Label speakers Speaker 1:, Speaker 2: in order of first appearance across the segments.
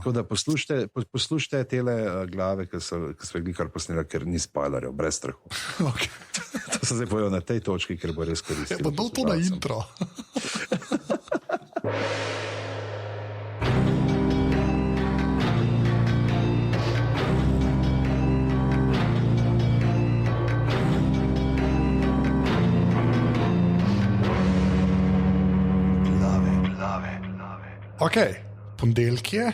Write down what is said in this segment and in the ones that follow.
Speaker 1: Tako da poslušajte tele glave, ki so jih kar posneli, ker ni spoilerjev, brez strahu.
Speaker 2: Okay.
Speaker 1: To se zdaj bojo na tej točki, ker bo res koristilo.
Speaker 2: Pa to na intro. Ok, ponedeljek je,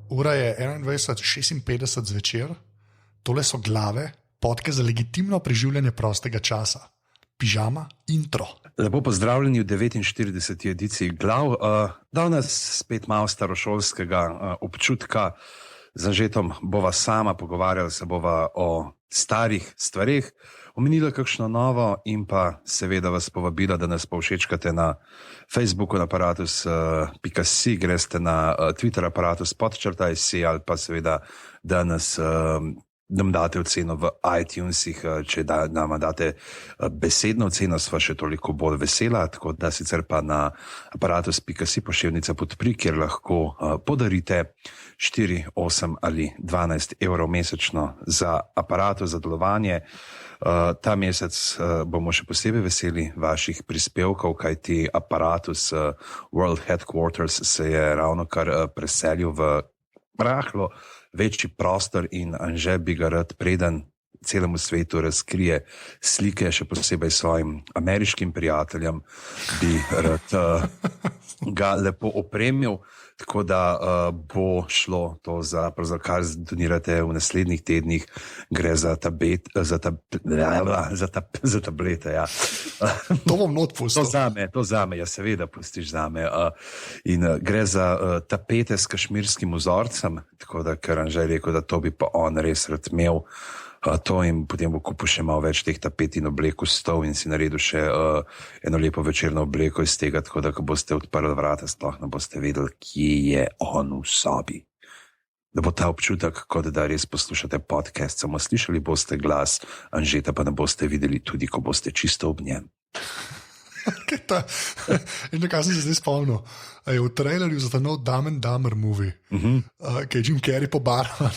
Speaker 2: ura je 21:56 zvečer, tole so glave, podke za legitimno preživljanje prostega časa, pižama, intro.
Speaker 1: Lepo pozdravljeni v 49. ediciji glav. Danes spet malo starošolskega občutka. Z Anžetom bova sama pogovarjala, se bova o starih stvareh, omenila kakšno novo in pa seveda vas povabila, da nas povšečkate na Facebooku na aparatus.si, greste na Twitter aparatus_si ali pa seveda, da nam date oceno v iTunesih, če nam date besedno oceno, sva še toliko bolj vesela, tako da sicer pa na aparatus.si pošiljnica podpri, kjer lahko podarite 4, 8 ali 12 evrov mesečno za aparatus, za delovanje. Ta mesec bomo še posebej veseli vaših prispevkov, kajti aparatus World Headquarters se je ravno kar preselil v rahlo večji prostor in Anže bi ga rad, preden celemu svetu razkrije slike, še posebej svojim ameriškim prijateljem, bi rad ga lepo opremil, tako da bo šlo to za kar donirate v naslednjih tednih, gre za tablete. Ja.
Speaker 2: To bom not pustil.
Speaker 1: To zame, ja seveda pustiš zame. In gre za tapete s kašmirskim vzorcem, tako da ker Anže je rekel, da to bi pa on res rad imel. To in potem bo kupil še malo več teh tapet in obleko stol in si naredil še eno lepo večerno obleko iz tega, tako da ko boste odprli vrata, sploh ne boste vedeli, kje je on v sobi. Da bo ta občutek, kot da res poslušate podcast, samo slišali boste glas Anžeta, pa ne boste videli tudi, ko boste čisto ob njem.
Speaker 2: In nekaj sem se zdaj spomnil. Je v trailerju za ta nov Dumb and Dumber movie, ki je Jim Carrey pobarvan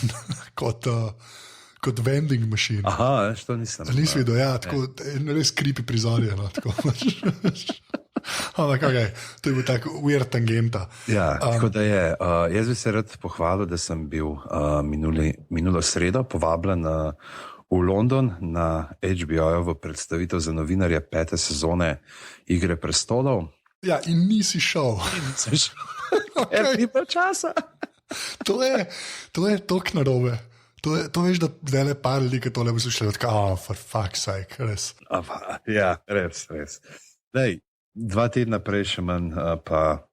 Speaker 2: kot vending machine.
Speaker 1: Aha, to nisem.
Speaker 2: Nisi videl, ja, tako res creepy prizorje. No, okay, to je bil tak weird tangenta.
Speaker 1: Ja, tako da je. Jaz bi se rad pohvalil, da sem bil minulo sredo povabljen v London na HBO-jo v predstavitev za novinarje 5. sezone Igre prestolov.
Speaker 2: Ja, in nisi šel.
Speaker 1: Okay. Ni pa časa.
Speaker 2: To je tok narobe. To veš, da zdaj le par ljudi, ki tole bo slušali, tako, for fuck's sake, res.
Speaker 1: Ja, res. Dej, 2 tedna prej še manj, pa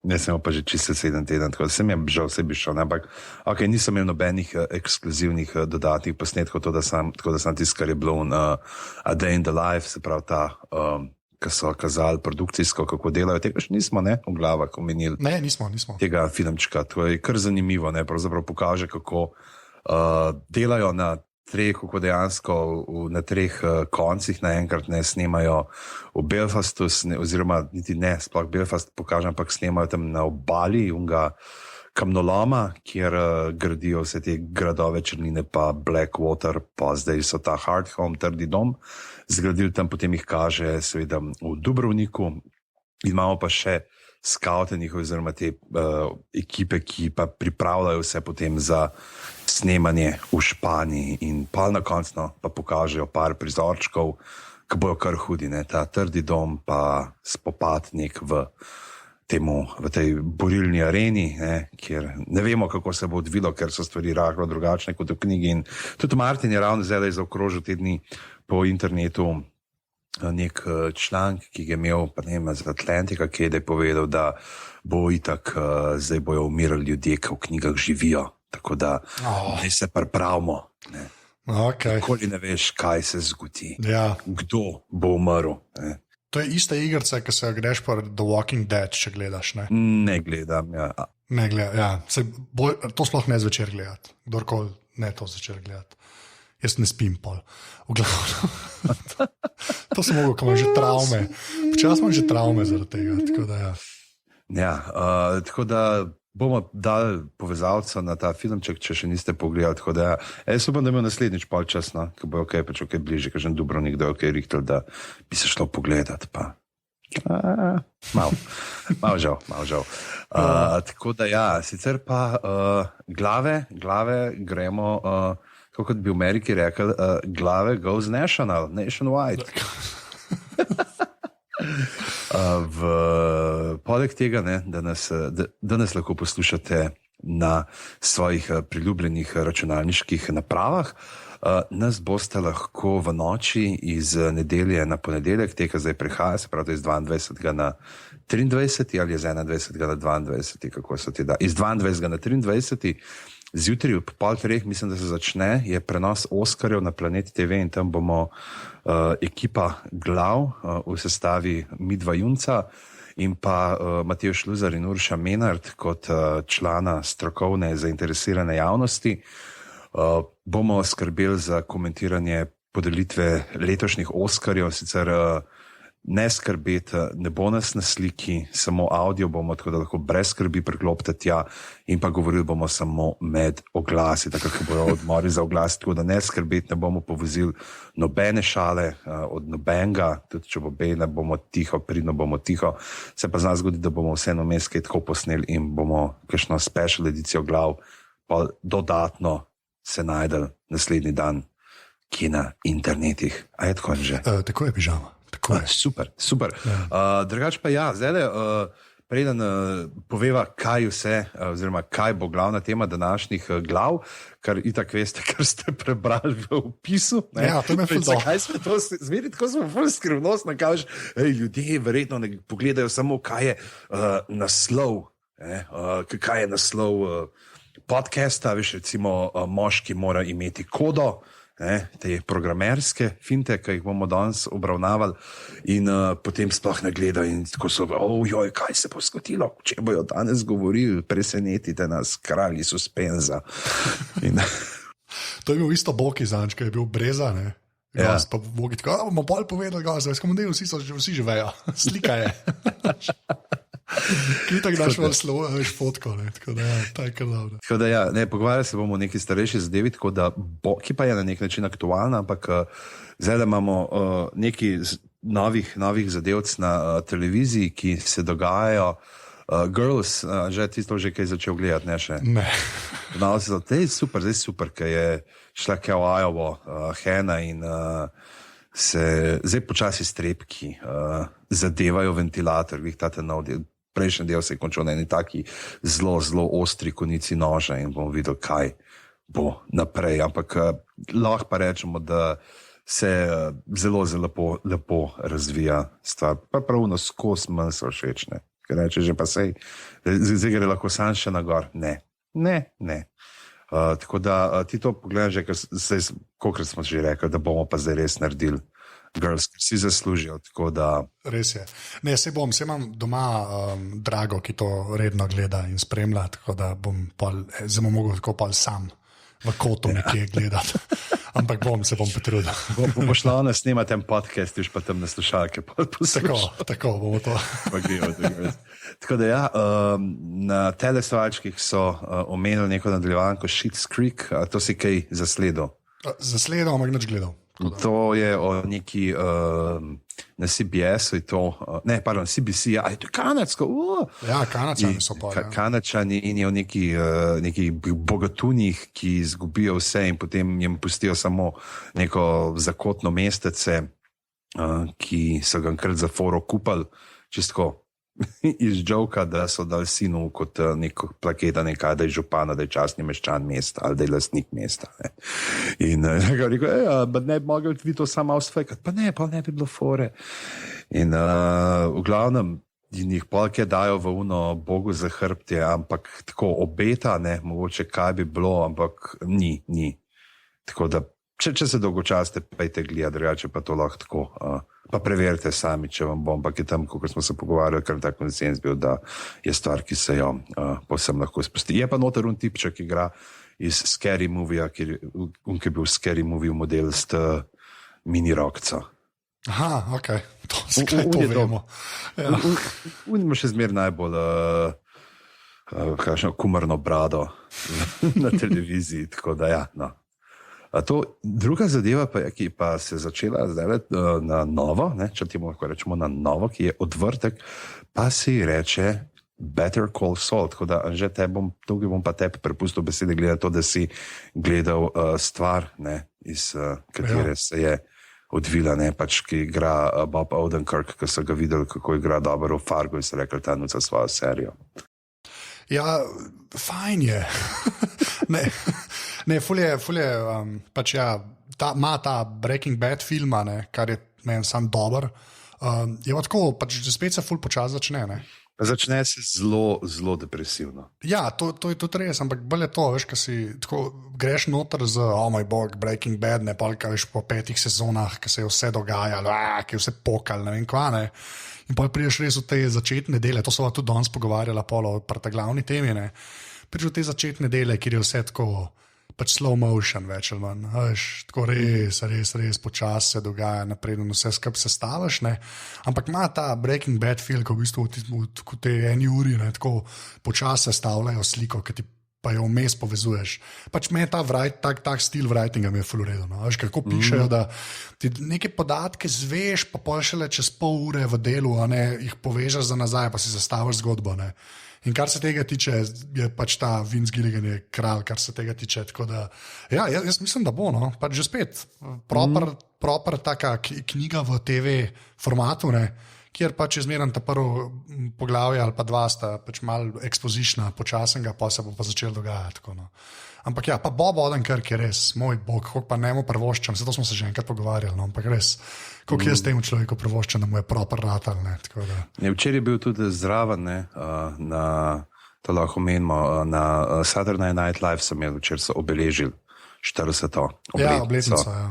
Speaker 1: ne sem pa že čisto 7 teden, tako da sem žal vse bi šel, ampak okay, nisem imel nobenih ekskluzivnih dodatnih posnetkov, tako da sem tisto, kar je bilo A Day in the Life, se pravi ta, ki so kazali produkcijsko, kako delajo, tega še nismo, ne, v glavah omenili.
Speaker 2: Ne, nismo.
Speaker 1: Tega filmčka, to je kar zanimivo, ne, pravzaprav pokaže, kako delajo na 3, kako dejansko na 3 koncih naenkrat ne snemajo v Belfastu, oziroma niti ne, sploh Belfast pokažem, ampak snemajo tam na obali unga kamnoloma, kjer gradijo vse te gradove črnine, pa Blackwater, pa zdaj so ta Hard Home, trdi dom, zgradili tam, potem jih kaže seveda v Dubrovniku in imamo pa še skaute njihove, oziroma te ekipe, ki pa pripravljajo vse potem za snemanje v Španiji in pa na koncu pa pokažejo par prizorčkov, ki bojo kar hudi, ne? Ta trdi dom pa spopad nek v tej borilni areni, ne? Kjer ne vemo, kako se bo odvilo, ker so stvari rahlo drugačne kot v knjigi in tudi Martin je ravno zdaj zaokrožil te dni po internetu nek članek, ki ga je imel pa ne vem, z Atlantika, ki je povedal, da bo itak zdaj bojo umirali ljudje, ki v knjigah živijo, tako da ne se pripravimo. Nikoli ne veš, kaj se zgodi, kdo bo umrl. Ne.
Speaker 2: To je ista igrica, ki se jo greš po The Walking Dead, če gledaš, ne?
Speaker 1: Ne gledam, ja.
Speaker 2: Ne gledam, ja. To sploh ne zvečer gledati. Kdorkoli ne to zvečer gledati. Jaz ne spim pol. V glavu. To sem mogel, ko imam že travme. Počas imam že travme zaradi tega, tako da ja.
Speaker 1: Ja, tako da bomo dali povezalca na ta filmček, če še niste pogledali. Tako da, jaz upam, da imamo naslednjič pol čas, no, ko bo ok, pač ok bliže, kažem Dubrovnik, da je ok rihtel, da bi se šlo pogledat, pa. Malo žal. Tako da ja, sicer pa glave gremo, kot bi v Ameriki rekel, glave goes nationwide. Poleg tega, ne, da nas lahko poslušate na svojih priljubljenih računalniških napravah, nas boste lahko v noči iz nedelje na ponedeljek, tega zdaj prihaja, se pravi iz 22. na 23. ali iz 21. na 22. kako se ti da, iz 22. na 23. Zjutraj ob 2:30, mislim, da se začne, je prenos Oskarjev na Planet TV in tam bomo ekipa glav v sestavi Midva Junca in pa Matej Šluzar in Urša Menard kot člana strokovne zainteresirane javnosti. Bomo skrbeli za komentiranje podelitve letošnjih Oskarjev, sicer ne skrbeti, ne bo nas na sliki, samo audio bomo, tako da lahko brez skrbi priklopite tja in pa govorili bomo samo med oglasi, tako kot bojo odmori za oglas, tako da ne skrbeti, ne bomo povozili nobene šale od nobenega, tudi če bo bejna, bomo tiho, pridno bomo tiho, se pa zna zgoditi, da bomo vseeno mes kaj tako posneli in bomo kakšno special edicijo glav pa dodatno se najdel naslednji dan, ki na internetih. A je tako že?
Speaker 2: Tako je, pižama.
Speaker 1: Super. Ja. Drugač pa ja, zdaj preden poveva, kaj vse, oziroma kaj bo glavna tema današnjih glav, kar itak veste, kar ste prebrali v opisu. Ne?
Speaker 2: Ja, to me fudo.
Speaker 1: Zakaj smo to zmeri, tako smo ful skrivnostno, kažeš, ljudje verjetno ne pogledajo samo, kaj je naslov, kaj je naslov podcasta, veš, recimo moški mora imeti kodo, te programerske finte, ki jih bomo danes obravnavali in potem sploh ne gledajo in tako so, ojoj, kaj se bo zgodilo, če bojo danes govorili, presenetite nas, kralji suspenza.
Speaker 2: To je bil isto Boki zanč, ki je bil Breza, ne? Ja. Pa Boki tako, bomo bolj povedali, zdaj smo modeli, vsi že vejo, slika je. Ki tako daš malo slovo, veš fotko, ne? Tako da ja, ta je kar dobro.
Speaker 1: Tako da ja, ne, pogovarjali se bomo o neki starejši zadevi, tako da Boki pa je na nek način aktualna, ampak zdaj da imamo neki novih zadevc na televiziji, ki se dogajajo. Girls, že tisto že kaj začel gledati, ne še?
Speaker 2: Ne.
Speaker 1: Zdaj je super, ker je šla kaj v Iowa, Hena in se zdaj počasi strepki zadevajo ventilator, vih tate nov del. Prejšnji del se je končal na eni taki zelo ostri konici noža in bomo videli, kaj bo naprej. Ampak lahko pa rečemo, da se zelo lepo razvija stvar. Pa pravno skozi manj so všečne. Ker reče že pa sej, zdaj gre lahko sam še na gor. Ne. Tako da ti to pogledaj že, kolikrat smo že rekli, da bomo pa zdaj res naredili Girls, ki si zaslužijo, tako da...
Speaker 2: Res je. Ne, se imam doma drago, ki to redno gleda in spremlja, tako da bom zdaj mogel tako pol sam v kotu nekje gledati. Ampak se bom potrudil.
Speaker 1: Bomo šla ona snimati ten podcast, už pa tam na slušalke poslušati.
Speaker 2: Tako bomo to.
Speaker 1: Tako da ja, na telesovalčkih so omenili neko nadaljevanko Schitt's Creek, to si kaj zasledil?
Speaker 2: Zasledil, ampak nič gledal.
Speaker 1: To je o neki na CBS-u je to, CBC, je to kanadsko.
Speaker 2: Ja, Kanadčani so pa.
Speaker 1: Kanadčani in je o neki bogatunih, ki izgubijo vse in potem jim pustijo samo neko zakotno mestece, ki so ga enkrat za foro kupali, čistko iz džoka, da so dali sinu kot neko plaketa, nekaj, da je župana, da je častni meščan mesta ali da je lastnik mesta. Ne. In rekel, ne bi mogli vi to samo ausfekati, pa ne bi bilo fore. In v glavnem jih polke dajo v uno Bogu za hrbtje, ampak tako obeta, ne, mogoče kaj bi bilo, ampak ni. Tako da, če se dolgočaste, pejte gledati, drugače pa to lahko tako. Pa preverite sami, če vam bom, ampak je tam, kot smo se pogovarjali, kar tak konsens bil, da je stvar, ki se jo povsem lahko spusti. Je pa noter un tipček, ki igra iz Scary Movie-a, ki je bil Scary Movie model s mini rokco.
Speaker 2: Aha, ok, to vemo.
Speaker 1: Unimo še zmer najbolj kakšno kumrno brado na televiziji. Tako da ja, no. Druga zadeva, ki pa se je začela zdaj na novo, ne, če ti lahko rečemo na novo, ki je odvrtek, pa se ji reče Better Call Saul. Tako da, Anže, tukaj bom pa tebi prepustil besede, glede to, da si gledal stvar, ne, iz katere se je odvila, ne, pač, ki igra Bob Odenkirk, ki so ga videli, kako igra dobro v Fargo in so rekli, ta nuca svojo serijo.
Speaker 2: Ja, fajn je. Ne, ful je, pač ja, ima ta Breaking Bad filma, ne, kar je meni sam dober. Je pa tako, pač spet se ful počas začne, ne.
Speaker 1: Začne se zelo, zelo depresivno.
Speaker 2: Ja, to je tudi res, ampak bolj je to, veš, ko si tako greš noter z, moj bog, Breaking Bad, ne, pa veš po 5 sezonah, ko se je vse dogajalo, ki je vse pokal, ne vem kva, ne. In pa prideš res v te začetne dele, to so tudi danes pogovarjala polo o ta glavni temi, ne. Prideš v te začetne dele, kjer je vse tako pač slow motion več ali manj, veš, tako res počas se dogaja, napreden vse skupaj sestaviš, ne, ampak ima ta Breaking Bad film, ko v bistvu v te eni uri, ne, tako počas sestavljajo sliko, ki ti pa jo vmes povezuješ. Pač me ta tak stil writinga mi je ful v redu, no, veš, kako pišejo, da ti neke podatke zveš, pa pol šele čez pol ure v delu, a ne, jih povežeš za nazaj, pa si zastaviš zgodbo, ne. In kar se tega tiče, je pač ta Vince Gilligan je kralj, kar se tega tiče. Tako da, ja, jaz mislim, da bo, no, pač že spet proper taka knjiga v TV formatu, ne, kjer pač je zmeraj ta prvo poglavje ali pa dva sta pač malo ekspozična, počasnega, pa se bo pa začelo dogajati. Tako, no. Ampak ja, pa Bob Odenkirk je res, moj bog, kako pa njemu prvoščam, zato smo se že enkrat pogovarjali, no, ampak res, koliko jaz temu človeku prvoščam, da mu je proper ratal, ne, tako da.
Speaker 1: Včeraj je bil tudi zraven, ne, na, to lahko menimo, na Saturday Night Live so imeli, včeraj so obeležili 40.
Speaker 2: obletnico, ja.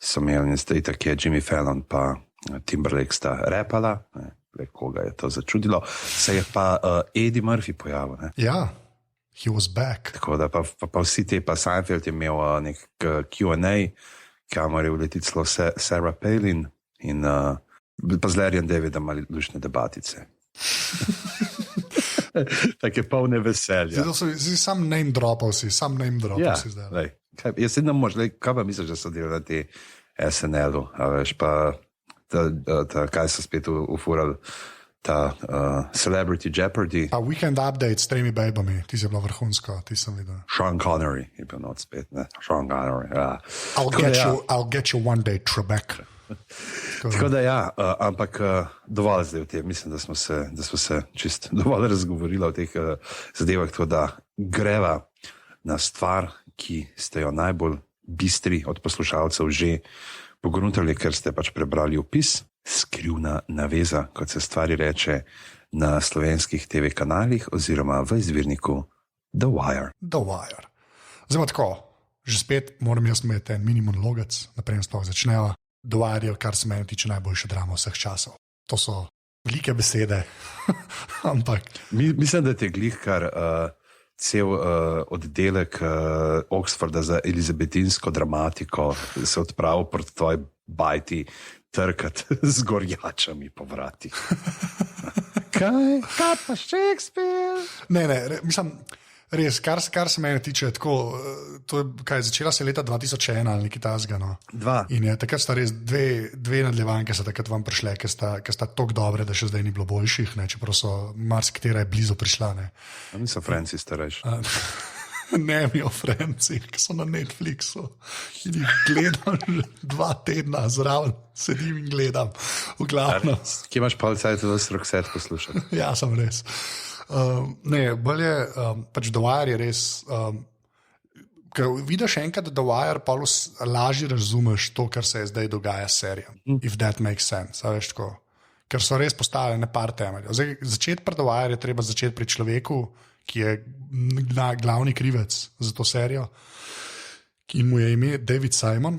Speaker 1: So imeli, in tako je Jimmy Fallon pa Timberlake sta repala, ne, koga je to začudilo, se je pa Eddie Murphy pojavil, ne.
Speaker 2: Ja. He was back.
Speaker 1: Tako da pa vsi te, pa Seinfeld je imel nek Q&A, kamor je uletiti celo Sarah Palin in pa z Larryjem Davidom imeli lušne debatice. Take polne veselja.
Speaker 2: Zdaj sam name dropal si zdaj.
Speaker 1: Lej, jaz se ne možem, kaj pa misliš, da so delali na te SNL-u, a veš, pa kaj so spet ufurali, ta Celebrity Jeopardy.
Speaker 2: Pa Weekend Update s 3 babami, ti si bila vrhunsko, ti sem videl.
Speaker 1: Sean Connery je bil not spet, ne? Sean Connery, ja.
Speaker 2: I'll get you one day, Trebek.
Speaker 1: Tako da ja, ampak dovolj zdaj v tem, mislim, da smo se čist dovolj razgovorili o teh zadevah, tako da greva na stvar, ki ste jo najbolj bistri od poslušalcev že pogruntali, ker ste pač prebrali opis. Skrivna naveza, kot se stvari reče, na slovenskih TV kanalih oziroma v izvirniku The Wire.
Speaker 2: The Wire. Zdaj tako, že spet moram jaz imeti en mini monologec, naprej sploh začneva. The Wire je, kar se meni tiče, najboljša drama vseh časov. To so velike besede, ampak...
Speaker 1: Mislim, da te glih kar cel oddelek Oxforda za elizabetinsko dramatiko se odpravil proti tvoji bajti trkati z gorjačami po vratih. Kaj pa Shakespeare?
Speaker 2: Ne, mislim, res, kar se mene tiče, tako, to je, začela se leta 2001 ali nekaj tasga, no. In je takrat sta res dve nadaljevanke so takrat vam prišle, ker sta toliko dobre, da še zdaj ni bilo boljših, ne, čeprav so marsikatera je blizu prišla, ne.
Speaker 1: A niso Franci starejši?
Speaker 2: Ne, mi o Franci, ki so na Netflixu in jih gledam 2 tedna zraven, sedim in gledam v glavno.
Speaker 1: Kje imaš policajt v Roxette poslušati?
Speaker 2: Ja, sem res. Ne, bolje, pač The Wire je res, ker vidiš enkrat The Wire, pa lažje razumeš to, kar se je zdaj dogaja s serijo, if that makes sense, veš tako, ker so res postavljene par temeljev. Zdaj, začeti pri The Wire je treba začeti pri človeku, ki je glavni krivec za to serijo, ki mu je ime David Simon,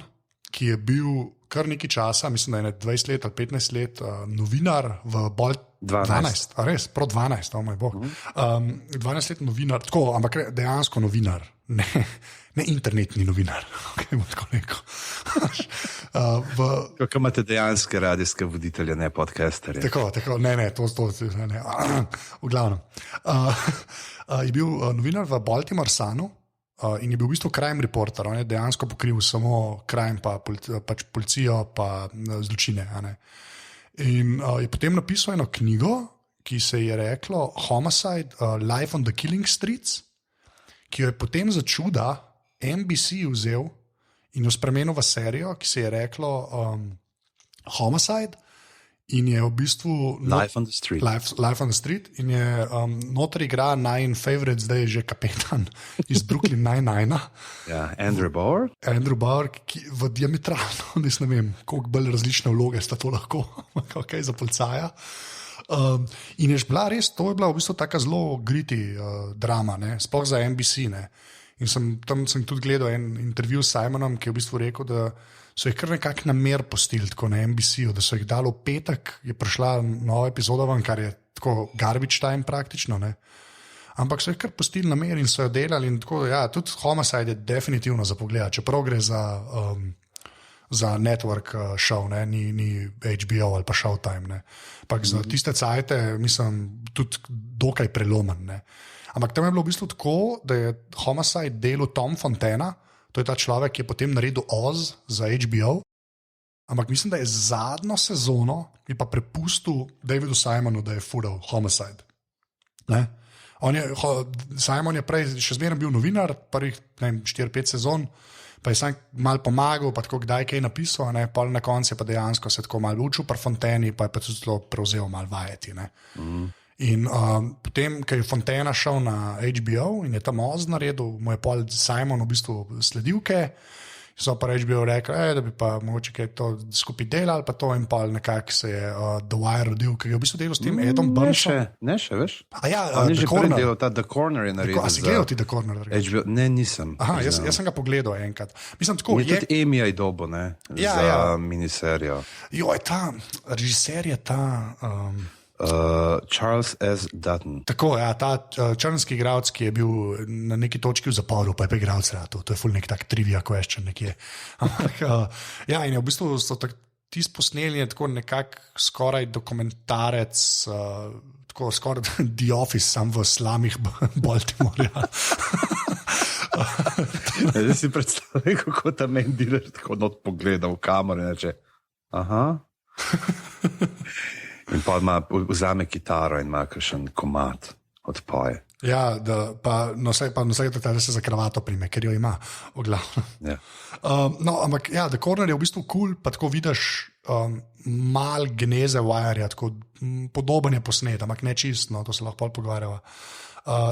Speaker 2: ki je bil kar nekaj časa, mislim, da je 20 let ali 15 let, novinar v 12, a res, prav 12, oh moj bog. 12 let novinar, tako, ampak dejansko novinar, ne internetni novinar, okay, bom tako rekel.
Speaker 1: Kako imate dejanske radijske voditelje, ne podcasterje?
Speaker 2: Tako, ne, to, ne. V glavnem. Je bil novinar v Baltimore Sunu in je bil v bistvu crime reporter. On je dejansko pokril samo crime, pač policijo, pa zločine. In je potem napisal eno knjigo, ki se je reklo Homicide, Life on the Killing Streets, ki jo je potem za čuda NBC vzel in jo spremenil v serijo, ki se je reklo Homicide. In je v bistvu
Speaker 1: Life on the Street.
Speaker 2: Life on the Street. In je noter igra najin favorite, zdaj je že kapetan iz Brooklyn Nine-Nine.
Speaker 1: Ja, Andrew Bauer,
Speaker 2: ki v diametralno, ne vem, koliko bolj različne vloge sta to lahko, okay, za policaja. In je bila res, to je bila v bistvu taka zelo griti drama, sploh za NBC. Ne. In tam sem tudi gledal en intervju s Simonom, ki je v bistvu rekel, da so jih kar nekako namer postili tako na NBC-u, da so jih dali v petek, je prišla nova epizoda ven, kar je tako garbage time praktično, ne. Ampak so jih kar postili namer in so jo delali in tako, ja, tudi Homicide je definitivno za pogled, čeprav gre za network show, ne, ni HBO ali pa Showtime, ne. Ampak za tiste cajte, mislim, tudi dokaj prelomen, ne. Ampak tam je bilo v bistvu tako, da je Homicide delal Tom Fontana. To je ta človek, ki je potem naredil Oz za HBO, ampak mislim, da je zadnjo sezono je pa prepustil Davidu Simonu, da je fural Homicide. Simon je prej še zmeraj bil novinar, prvih 4-5 sezon, pa je sam mal pomagal, pa tako kdaj kaj napisal, pol na koncu je pa dejansko se tako mal učil pri Fontani, pa je pa tudi zelo prevzel mal vajeti. In potem, ko je Fontana šel na HBO in je tam Oz naredil, mu je pol Simon v bistvu sledilke, so pa HBO rekli, da bi pa mogoče kaj to skupaj delali, pa to in pol nekako se je The Wire rodil, ki je v bistvu delal s tem Edom Burnsom.
Speaker 1: Ne še, veš?
Speaker 2: On
Speaker 1: je že prej delal ta The Corner je naredil.
Speaker 2: A si gledal ti The Corner?
Speaker 1: HBO? Ne, nisem.
Speaker 2: Aha, jaz sem ga pogledal enkrat. Mislim, tako
Speaker 1: je tudi Amy je dobo, ne? Za miniserijo.
Speaker 2: Jo, ta režiser je ta...
Speaker 1: Charles S. Dutton.
Speaker 2: Tako, ja, ta črnski igralec, ki je bil na neki točki v zaporu, pa je pa igralec rado. To je ful nek tak trivia question nekje. Ja, in je v bistvu so ti posneli tako nekak skoraj dokumentarec, tako skoraj The Office, sam v slamih Baltimorja.
Speaker 1: Zdaj si predstavljaj, kako ta meni dealer tako not pogleda v kamero in reče, aha. In pa vzame kitaro in ima kakšen komad odpoje.
Speaker 2: Ja, pa na vsej da se za kravato prime, ker jo ima v glavu.
Speaker 1: Ja.
Speaker 2: Ampak ja, The Corner je v bistvu cool, pa tako vidiš mal geneze Wire-ja, tako podoben je posnet, ampak ne čist, no, to se lahko pogovarjava.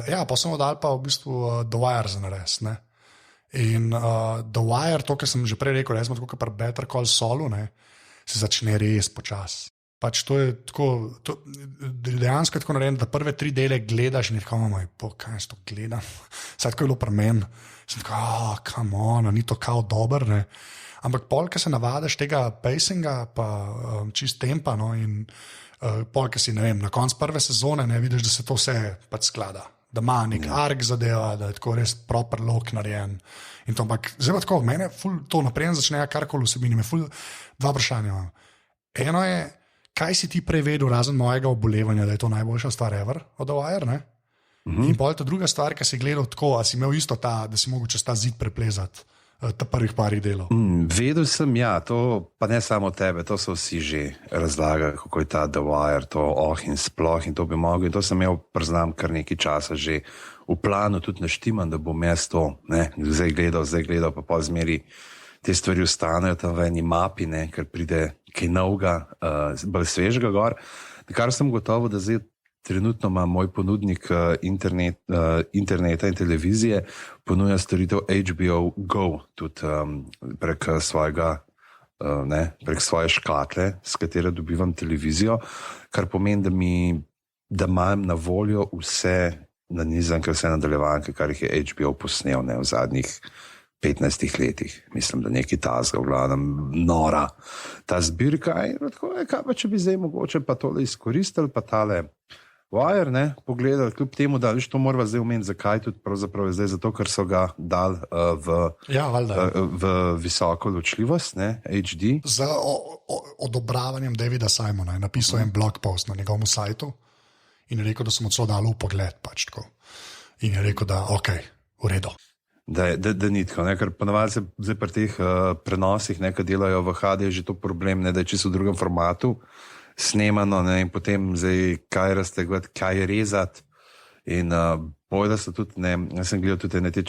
Speaker 2: Ja, pa smo dali pa v bistvu The Wire za nares, ne. In The Wire, to, kar sem že prej rekel, resmo tako, kar Better Call Saulu, ne, se začne res počas. Pač to je tako, dejansko je tako narejeno, da prve 3 dele gledaš in je tako, kaj jaz to gledam? Saj tako je bilo pri meni. Sem tako, come on, ni to kao dober, ne? Ampak pol, ko se navadaš tega pacinga, pa čist tempa, no, in pol, ko si, ne vem, na koncu prve sezone, ne, vidiš, da se to vse pač sklada. Da ima nek ark zadeva, da je tako res proper lok narejen. In to, ampak zdaj pa tako, mene ful to naprej začne karkoli vsebini, me ful 2 vprašanja imam. Eno je, kaj si ti prej vedel, razen mojega obolevanja, da je to najboljša stvar ever od The Wire, ne? In pol ta druga stvar, ki si gledal tako, a si imel isto ta, da si mogel čez ta zid preplezati ta prvih parih delov?
Speaker 1: Vedel sem, ja, to pa ne samo tebe, to so vsi že razlagali, kako je ta The Wire, to in sploh in to bi mogel. In to sem imel, priznam, kar nekaj časa že v planu, tudi naštiman, da bom jaz to, ne, zdaj gledal, pa pol zmeri te stvari ostanejo tam v eni mapi, ne, ker pride kaj novega, bolj svežega gor. Kar sem gotovo, da zdaj trenutno ima moj ponudnik interneta in televizije, ponuja storitev HBO Go, tudi prek svoje škatle, s katero dobivam televizijo, kar pomeni, da imam na voljo vse nanizanke, vse nadaljevanke, kar jih je HBO posnel, ne, v zadnjih 15 letih, mislim, da nekaj tazga, v glavnem nora ta zbirka. In tako je, kaj pa če bi zdaj mogoče pa tole izkoristili, pa tale Wire, ne, pogledali, kljub temu, da to moramo zdaj omeniti, zakaj tudi pravzaprav je zdaj, zato ker so ga dali v visoko ločljivost, ne, HD.
Speaker 2: Z odobravanjem Davida Simona je napisal en blog post na njegovem sajtu in je rekel, da so mu celo dali v pogled, pač tako. In je rekel, da ok, v redu.
Speaker 1: Da ni tako, ne? Ker ponavadi se zdaj pri teh prenosih nekaj delajo v HD, je že to problem, ne? Da je čisto v drugem formatu snemano, ne? In potem zdaj kaj raztegovati, kaj rezati. In bojda so tudi, ne, jaz sem gledal tudi te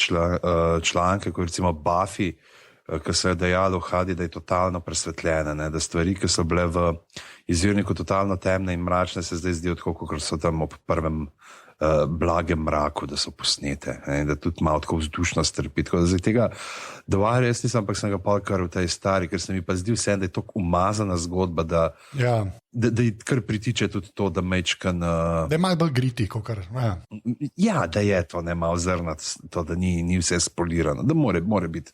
Speaker 1: članke, kot recimo Buffy, ki so jo dejali v HD, da je totalno presvetljena, ne? Da stvari, ki so bile v izvirniku totalno temne in mračne, se zdaj zdijo tako, kot so tam ob prvem blagem mraku, da so posnete, ne, da tudi malo tako vzdušno strpi. Tako da zdaj tega dovarja, jaz nisem, ampak sem ga pa kar v tej stari, ker se mi pa zdi vse, da je tako umazana zgodba, da je kar pritiče tudi to, da mečkan...
Speaker 2: Da je malo bolj griti, kot kar...
Speaker 1: Ja, da je to, ne, malo zrnat, to, da ni vse spolirano, da more biti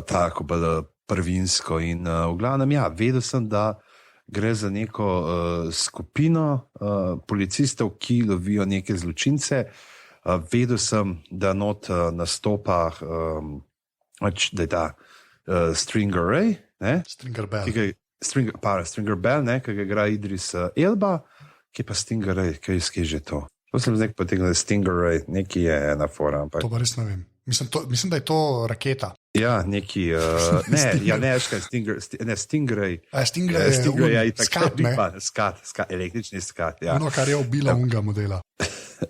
Speaker 1: tako bolj prvinsko in v glavnem, ja, vedel sem, da gre za neko skupino policistov, ki lovijo neke zločince. Vedel sem, da not nastopa, da je ta Stringer Ray, ne?
Speaker 2: Stringer Bell.
Speaker 1: Stringer Bell, ne, ki ga igra Idris Elba, ki pa Stinger Ray, kaj je že to? To sem zdaj potegnil, da je Stinger Ray, neki je ena fora. Ampak...
Speaker 2: To pa res ne vem. Mislim, da je to raketa.
Speaker 1: Ja, neki, Stingray.
Speaker 2: Stingray je
Speaker 1: skat, ne? Skat, električni skat, ja.
Speaker 2: Ono, kar je ubila unga modela.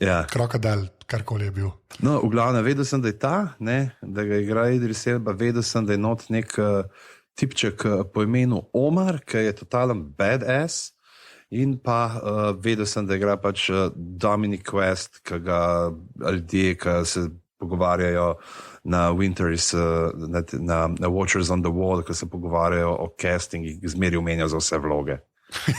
Speaker 1: Ja.
Speaker 2: Krokodil, karkoli je bil.
Speaker 1: No, v glavnem, vedel sem, da je ta, ne, da ga igra Idris Elba, vedel sem, da je not nek tipček po imenu Omar, ki je totalen badass, in pa vedel sem, da igra pač Dominic West, ki ga ljudje, ki se pogovarjajo na Winters, na Watchers on the Wall, ko se pogovarjajo o castingih, zmeri omenjajo za vse vloge.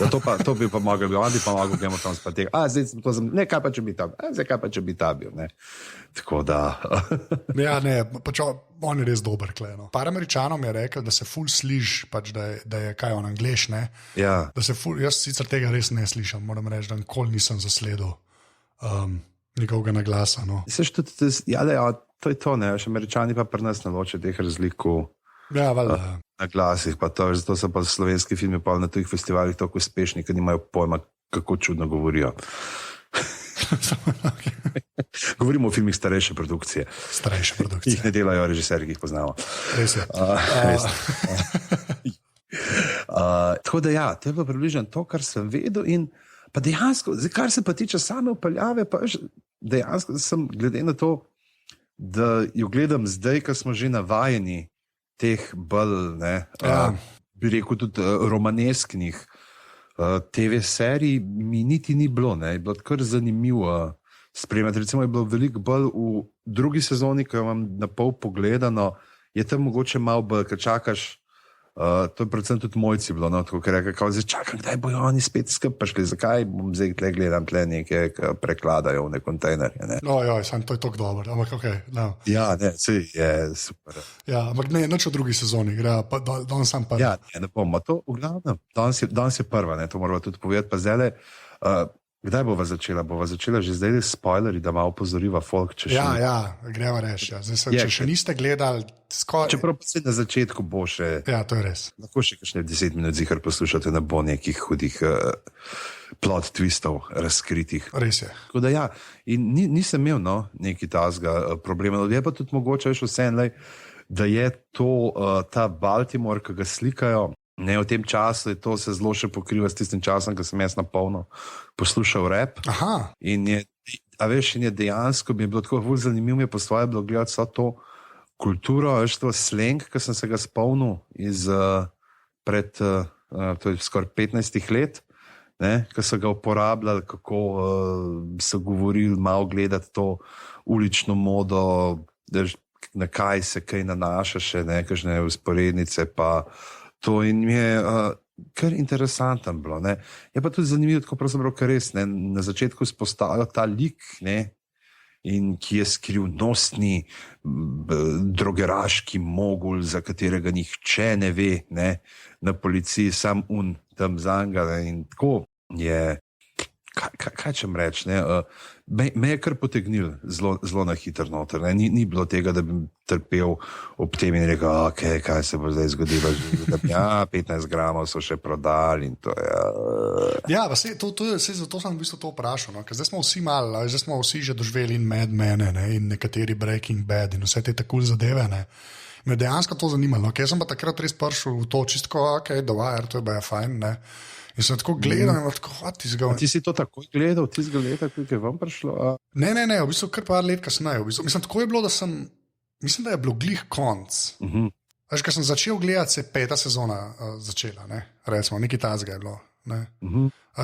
Speaker 1: To bi pa mogel biti, oni pa mogel Game of Thrones pa tega, zdaj kaj pa če bi ta bil, zdaj kaj pa če bi ta bil, ne. Tako da...
Speaker 2: Ja, ne, pač on je res dober, kleno. Par Američanom je rekel, da se ful sliš, pač da je kaj on Angleš, ne.
Speaker 1: Ja.
Speaker 2: Da se ful, jaz sicer tega res ne slišam, moram reči, da nikoli nisem zasledil njegovega naglasa, no.
Speaker 1: Seš tudi, to je to, ne, še Američani pa pri nas naloče teh razlikov.
Speaker 2: Ja, valjda.
Speaker 1: Na glasih, pa to, zato so pa slovenski filmi pa na tujih festivalih tako uspešni, ker nimajo pojma, kako čudno govorijo. Govorimo o filmih starejše produkcije.
Speaker 2: Starejše produkcije.
Speaker 1: Jih ne delajo režiserji, ki jih poznamo.
Speaker 2: Res je.
Speaker 1: Tako da ja, to je bilo približno to, kar sem vedel in pa dejansko, kar se pa tiče same upeljave, pa dejansko sem glede na to, da jo gledam zdaj, ko smo že navajeni teh bolj, ne, bi rekel tudi romanesknih TV serij, mi niti ni bilo, ne, je bilo kar zanimivo spremljati. Recimo je bilo veliko bolj v drugi sezoni, ko imam na pol pogledano, je tam mogoče malo bolj, ker čakaš, to je predvsem tudi mojci bilo, no, tako, ker rekel, zdaj čakam, kdaj bojo oni spet skupaj prišli, zakaj bom zdaj gledam tle neke, ki prekladajo v ne kontejnerje, ne.
Speaker 2: No, sam to je tako dobro, ampak okej, no.
Speaker 1: Ja, ne, sej je super.
Speaker 2: Ja, ampak ne, nič v drugi sezoni, gre, pa danes sam prvi.
Speaker 1: Ja, ne bomo, to v glavnem, danes je prva, ne, to moramo tudi povedati, pa zdaj kdaj bova začela že zdaj spoileri, da malo opozoriva folk, če še...
Speaker 2: Ja, greva reči, ja. Zdaj, če še niste gledali...
Speaker 1: Čeprav pa se na začetku bo še...
Speaker 2: Ja, to je res.
Speaker 1: Lahko še kakšne 10 minut zihar poslušate, ne bo nekih hudih plot twistov razkritih.
Speaker 2: Res je.
Speaker 1: Tako da ja, in nisem imel, no, neki tazga problema, je pa tudi mogoče še vse, da je to ta Baltimore, ki ga slikajo. Ne, v tem času je to se zelo še pokriva s tistim časom, ko sem jaz na polno poslušal rap.
Speaker 2: Aha.
Speaker 1: In je dejansko mi je bilo tako bolj zanimivo, mi je po svoje bilo gledati vso to kulturo, to slang, ki sem se ga spomnil iz pred to je skoraj 15 let, ne, ko so ga uporabljali, kako so govorili, malo gledati to ulično modo, na kaj se kaj nanaša še, ne, kakšne usporednice pa to in mi je kar interesanten bilo, ne. Je pa tudi zanimivo, tako pravzaprav, ker res, ne, na začetku spostavljajo ta lik, ne, in ki je skrivnostni drogeraški mogul, za katerega nihče ne ve, ne, na policiji, sam tam zanga. Ne, in tako je, kaj čem reči, me je kar potegnil zelo na hitro noter. Ni bilo tega, da bi trpel ob tem in rekel, okay, kaj se bo zdaj zgodilo. 15 gramov so še prodali in to je.
Speaker 2: Ja, zato sem v bistvu to vprašal. No? Zdaj smo vsi malo, zdaj smo vsi že doživeli in Mad Men in nekateri Breaking Bad in vse te tako zadeve. Ne? Me je dejansko to zanimalo. Jaz sem pa takrat res prišel v to čistko, ok, The Wire, to je bilo fajn. Ne? In sem tako gledal,
Speaker 1: Ti si to tako gledal, ti si gledal, kako je vam prišlo?
Speaker 2: Ne, v bistvu kar par let kasneje. Mislim, tako je bilo, mislim, da je bilo glih konc. Veš, ko sem začel gledati, se je 5. sezona začela, ne? Recimo, nekaj tazga je bilo.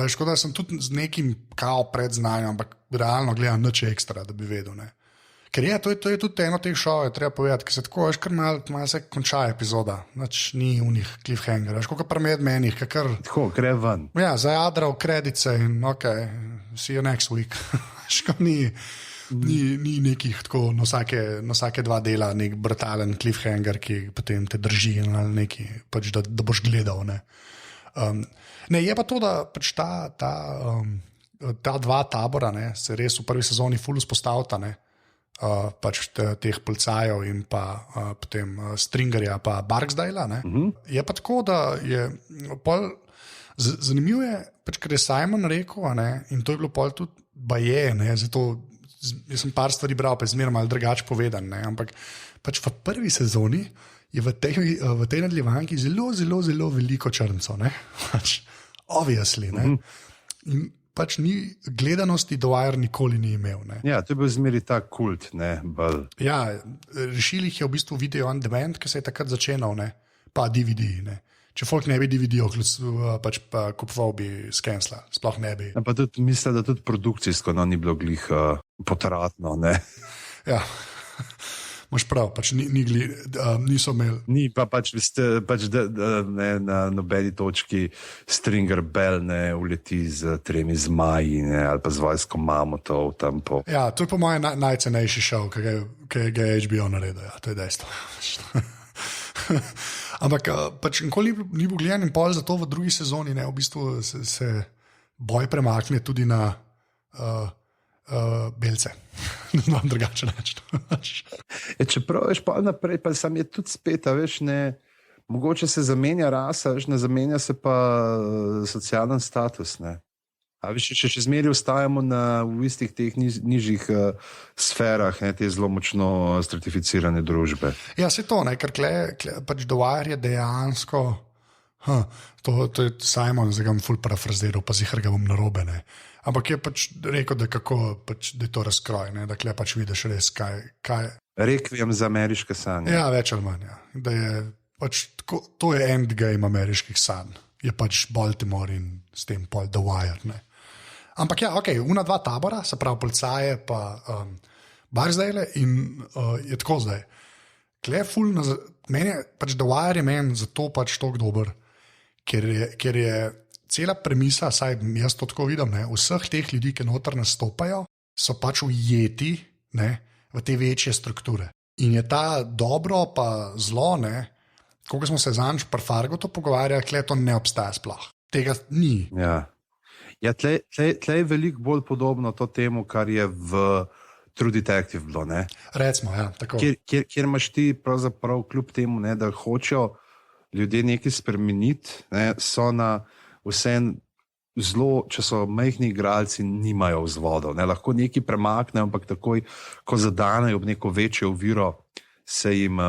Speaker 2: Škoda, da sem tudi z nekim kao predznanjem, ampak realno gledam nič ekstra, da bi vedel. Ne? Ker to je tudi eno teh šov, treba povedati, ker se tako, veš, kar malo se konča epizoda, nič ni v njih cliffhanger, veš, koliko pa med menih, kakor...
Speaker 1: Tako, gre ven.
Speaker 2: Ja, zajadral kredice in ok, see you next week. Ško ni nekih tako na vsake 2 dela nek brutalen cliffhanger, ki potem te drži ali neki, pač da boš gledal, ne. Ne, je pa to, da pač ta 2 tabora, ne, se res v prvi sezoni ful vzpostavita, ne. Pač teh policajev in pa potem Stringerja pa Barksdale. Je pa tako, da je pol zanimivo je, pač, ker je Simon rekel, ne, in to je bilo pol tudi baje, ne, zato jaz sem par stvari bral, pa je zmeraj malo drugače povedan, ne, ampak pač v prvi sezoni je v tej nadaljevanki zelo veliko črncev, ne, pač obviously, ne, in pač ni gledanosti The Wire nikoli ni imel. Ne.
Speaker 1: Ja, to je bil zmeri ta kult, ne, bolj.
Speaker 2: Ja, rešili jih je v bistvu Video on Demand, ki se je takrat začenal, ne, pa DVD, ne. Če folk ne bi DVD-o, pač pa kupoval bi skensla, sploh ne bi.
Speaker 1: Ja, pa tudi mislim, da tudi produkcijsko ni bilo glih potratno, ne.
Speaker 2: Ja. Moš prav, pač niso imeli.
Speaker 1: Ni pa pač ne, na nobeni točki Stringer Bell ne uleti z 3 zmaji, ne, ali pa z vojsko mamutov tam po.
Speaker 2: Ja, to je po mojem najcenejši šov, ki ga je HBO naredil, ja, to je dejstvo. Ampak pač nikoli ni bil gledan in pol zato v drugi sezoni, ne, v bistvu se boj premakne tudi na belce. No, drugače reči.
Speaker 1: Čeprav veš pa naprej, pa sam je tudi spet, veš, ne, mogoče se zamenja rasa, veš, ne zamenja se pa socialen status, ne. A veš, če zmeri ostajamo v istih teh nižjih sferah, ne, te zelo močno stratificirane družbe.
Speaker 2: Ja, se to, ne, ker pač The Wire je dejansko, to je Simon, zdaj ga bom ful parafraziral, pa zihar ga bom narobe, ne. Ampak je pač rekel, da je to razkroj, ne, da pač vidiš res, kaj...
Speaker 1: Rekvijem za ameriške sanje.
Speaker 2: Ja, več ali manj, ja. Da je pač, to je endgame ameriških sanj. Je pač Baltimore in s tem pol The Wire, ne. Ampak ja, ok, 2 tabora, se pravi policaje pa Barksdale in je tako zdaj. Meni je pač The Wire je meni zato pač toliko dober, ker je cela premisa, saj jaz to tako vidim, ne, vseh teh ljudi, ki noter nastopajo, so pač ujeti, ne, v te večje strukture. In je ta dobro pa zlo, ne, koliko smo se zanj pri Fargotu pogovarjali, tle to ne obstaja sploh. Tega ni.
Speaker 1: Ja, tle je veliko bolj podobno to temu, kar je v True Detective bilo, ne.
Speaker 2: Recimo, ja, tako.
Speaker 1: Kjer imaš ti pravzaprav kljub temu, ne, da hočejo ljudje nekaj spremeniti, ne, so na vsem zelo, če so majhni igralci, nimajo vzvodov. Ne? Lahko nekaj premaknejo, ampak takoj, ko zadanejo ob neko večjo oviro, se jim,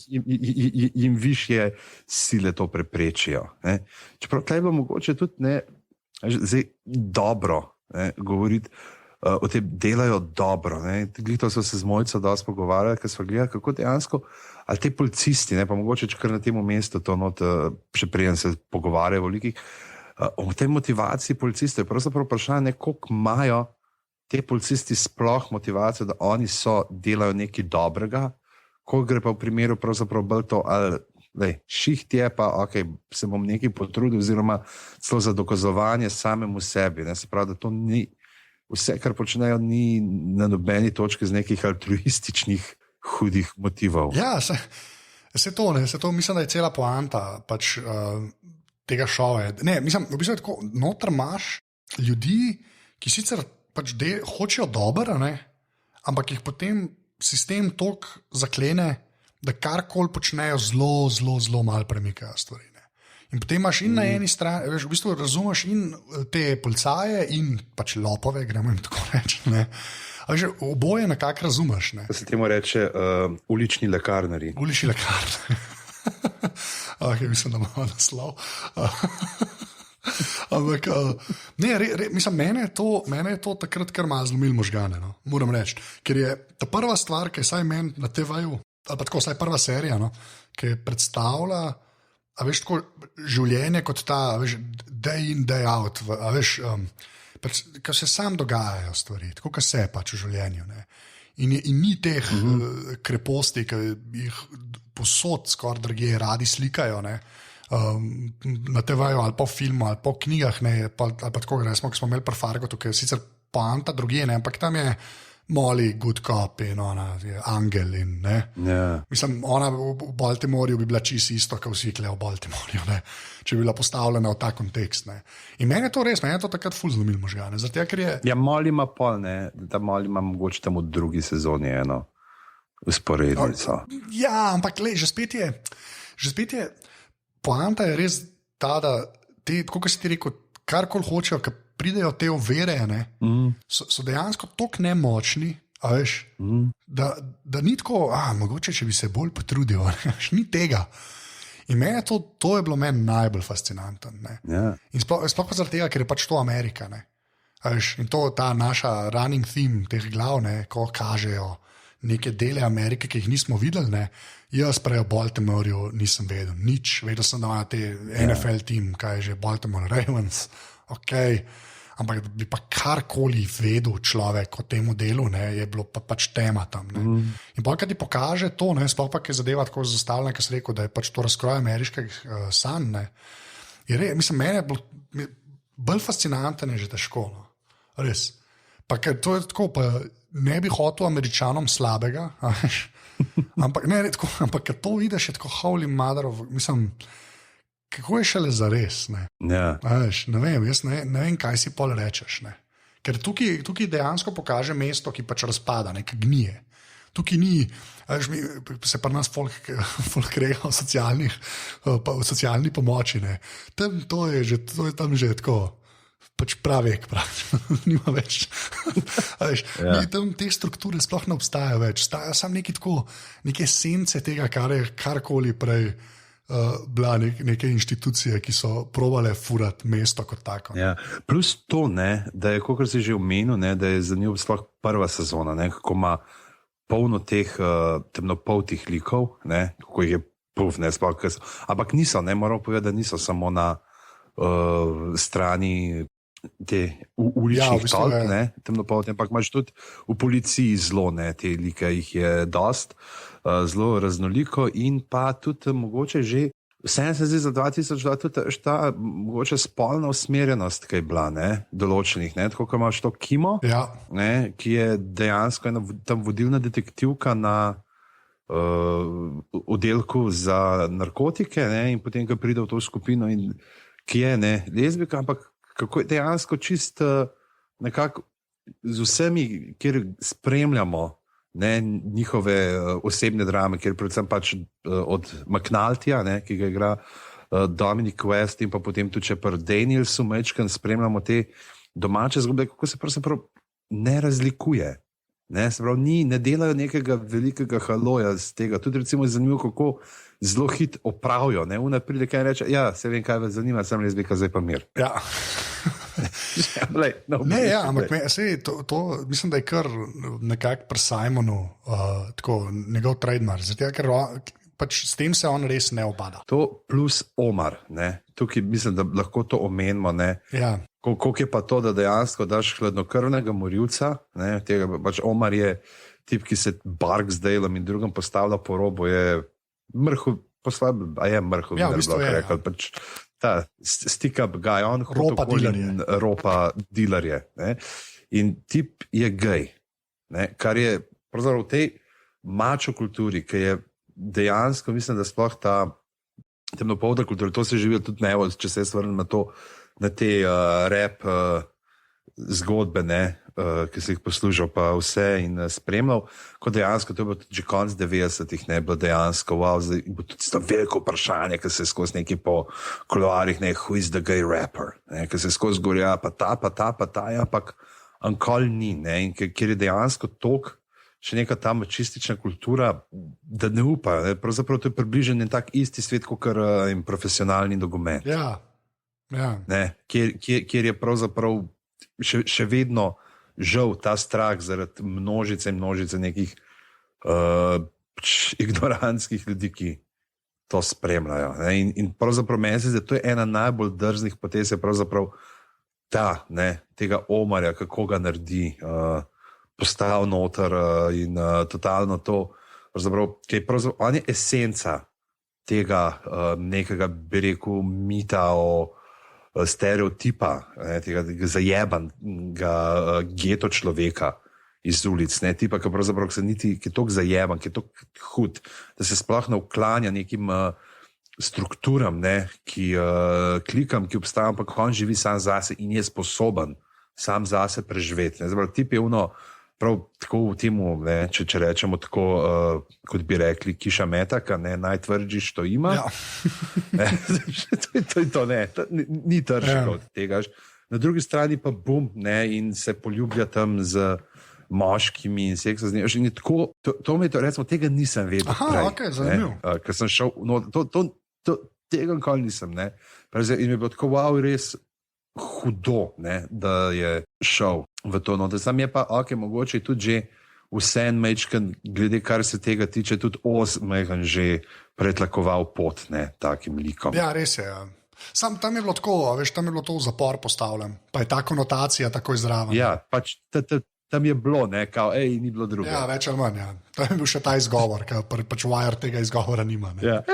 Speaker 1: jim višje sile to preprečijo. Ne? Čeprav tle je bilo mogoče tudi ne, zdaj dobro govoriti, o tem delajo dobro. Glito so se z Mojco dosti pogovarjali, ker smo gledali, kako dejansko, ali te policisti, ne, pa mogoče kar na tem mestu to not, še preden se pogovarjajo o tej motivaciji policistov, je pravzaprav vprašanje, koliko imajo te policisti sploh motivacijo, da oni delajo nekaj dobrega, koliko gre pa v primeru pravzaprav bolj to, ali šiht je pa, ok, se bom nekaj potrudil, oziroma celo za dokazovanje samemu sebi, ne, se pravi, da to ni vse, kar počnejo, ni na nobeni točki z nekih altruističnih, hudih motivov.
Speaker 2: Ja, se to, mislim, da je cela poanta pač, tega šova. Ne, mislim, v bistvu je tako, noter imaš ljudi, ki sicer pač hočejo dobro, ampak jih potem sistem toliko zaklene, da karkoli počnejo, zelo malo premikajo stvari. In potem imaš in na eni strani, veš, v bistvu razumeš in te policaje in pač lopove, gremo jim tako reči. Oboje nekako razumeš. Ne?
Speaker 1: To se temu reče ulični lekarnari.
Speaker 2: Ulični lekarnari. Mislim, da imamo naslov. Ampak, mislim, mene je to takrat kar malo zlomil možgane, no? Moram reči. Ker je ta prva stvar, ki je saj meni na TV-ju, ali pa tako, saj prva serija, no? Ki je predstavlja, a veš, tako življenje kot ta, veš, day in day out, a veš, ko se sam dogajajo stvari, tako kot se pač v življenju. Ne? In ni teh kreposti, ki jih posod skoraj drugje radi slikajo, ne? Na TV-ju ali pa v filmu ali pa v knjigah, ne? Ali pa tako, resmo, ki smo imeli pri Fargotu, ki je sicer poanta drugje, ne? Ampak tam je Molly, good cop in ona je angel. In,
Speaker 1: yeah.
Speaker 2: Mislim, ona v Baltimorju bi bila čisto isto, kot vsi kle v Baltimorju, ne? Če bi bila postavljena v ta kontekst. Ne? In meni je to res, meni je to takrat ful zlomil možgane.
Speaker 1: Ja, Molly ima pol, ne? Da Molly ima mogoče tam v drugi sezoni eno usporednico.
Speaker 2: Ja, ampak le, že spet je, poanta je res ta, da te, kot si ti rekel, karkoli hočejo, ker pridejo te overe, so dejansko tako nemočni, da ni tako, mogoče, če bi se bolj potrudil, ni tega. In meni to je bilo meni najbolj fascinantno.
Speaker 1: Yeah.
Speaker 2: In sploh zaradi tega, ker je pač to Amerika. In to ta naša running theme teh glav, ko kažejo neke dele Amerike, ki jih nismo videli. Jaz prej o Baltimorju nisem vedel nič. Vedel sem, da ima te NFL tim, kaj je že Baltimore Ravens. Okay. Ampak bi pa karkoli vedel človek o tem delu, je bilo pač tema tam. In pa, kad ti pokaže to, sploh pa, ki je zadeva tako zastavljena, ki si rekel, da je pač to razkroj ameriških sanj, mislim, mene je bilo bolj fascinantno, je že težko. No. Res. Pa, ker to je tako, pa ne bi hotel Američanom slabega, ampak kad to vidiš, je tako holy mother of, mislim, kako je šele za res? Ne vem, jaz ne vem, kaj si pol rečeš. Ne? Ker tukaj dejansko pokaže mesto, ki pač razpada, ki gnije. Tukaj ni, se pa nas folk reja o socialni pomoči. To je tam že tako, pač pravek, nima več. Tam te strukture sploh ne obstajajo več. Stajajo samo neke sence tega, kar je karkoli prej bila neke inštitucije, ki so probale furati mesto kot tako.
Speaker 1: Ja. Plus to, da je, kot si že omenil, da je za njo sploh prva sezona, kako ima polno teh temnopoltih likov, kako jih je puf, ampak niso, moram povedati, da niso samo na strani te uličnih tolp, temnopolti, ampak imaš tudi v policiji zelo, te like jih je dost, zelo raznoliko in pa tudi mogoče že, vsem se zdi za 2002 tudi ta mogoče spolna usmerjenost, ki je bila, določenih, tako kot imaš to Kimo, ki je dejansko ena tam vodilna detektivka na oddelku za narkotike, in potem, ko pride v to skupino in ki je lezbika, ampak kako je dejansko čist nekako z vsemi, kjer spremljamo njihove osebne drame, kjer predvsem pač od McNultyja, ki ga igra Dominic West in pa potem tudi pri Danielsu Mečkan spremljamo te domače zgodbe, kako se pravzaprav ne razlikuje. Se pravi, ne delajo nekega velikega haloja z tega. Tudi recimo je zanimivo, kako zelo hit opravijo. Una pride kaj reče, se vem, kaj vas zanima, sem lezbika, zdaj pa mir.
Speaker 2: Ja. Ampak mislim, da je kar nekako pri Simonu njegov trademark, zato ker pač s tem se on res ne obada.
Speaker 1: To plus Omar, tukaj mislim, da lahko to omenimo, koliko je pa to, da dejansko daš hladnokrvnega morilca, tega pač Omar je tip, ki se Barksdaleom in drugim postavlja po robu, je mrhov,
Speaker 2: v bistvu je,
Speaker 1: pač ta stick-up guy, on ropa dilerje. In tip je gej, kar je pravzaprav v tej mačo kulturi, ki je dejansko, mislim, da sploh ta temnopolta kultura, to se živi tudi ne, če se vrnem na te rap zgodbe, ki se jih poslušal, pa vse in spremljal, kot dejansko, to je bilo tudi že konc 90-ih, bilo dejansko, wow, zdaj bo tudi to veliko vprašanje, ki se skozi neki po kuloarjih, who is the gay rapper, ki se skozi govorja, pa ta, ampak ankoli ni, in kjer je dejansko tok, še neka ta mačistična kultura, da ne upa, pravzaprav to je približen tak isti svet, kot profesionalni nogomet.
Speaker 2: Ja.
Speaker 1: Kjer je pravzaprav še vedno žal ta strah zaradi množice nekih ignorantskih ljudi, ki to spremljajo. In pravzaprav meni se zdi, da to je ena najbolj drznih potez, je pravzaprav tega Omarja, kako ga naredi, postav noter in totalno to, on je esenca tega nekega, bi rekel, mita o stereotipa, tega zajebanega geto človeka iz ulic, tipa, ki pravzaprav ki je toliko zajeban, ki je toliko hud, da se sploh ne uklanja nekim strukturam, ki klikam, ki obstajam, ampak on živi sam zase in je sposoben sam zase preživeti. Tip je prav tako v timu, če rečemo tako, kot bi rekli, kiša metaka, najtvrdži, što ima. Ja. To je to, ni tržko od tega. Na drugi strani pa bum, in se poljublja tam z moškimi in seksa z njim. To me je to, recimo, tega nisem vedel.
Speaker 2: Aha, ok, zanimivo.
Speaker 1: Ker sem šel, tega nikoli nisem, in mi je bilo tako, wow, res hudo, da je šel v to. Da sam je pa, ok, mogoče tudi že vse en mečken, glede kar se tega tiče, tudi Mehan že pretlakoval pot, takim likom.
Speaker 2: Ja, res je, ja. Sam tam je bilo tako, veš, tam je bilo to v zapor postavljen, pa je ta konotacija takoj zraven.
Speaker 1: Ja, pač tam je bilo, kao, ni bilo druge.
Speaker 2: Ja, več ali manj, ja. Tam je bil še ta izgovor, ker pač Wire tega izgovora nima.
Speaker 1: Ja.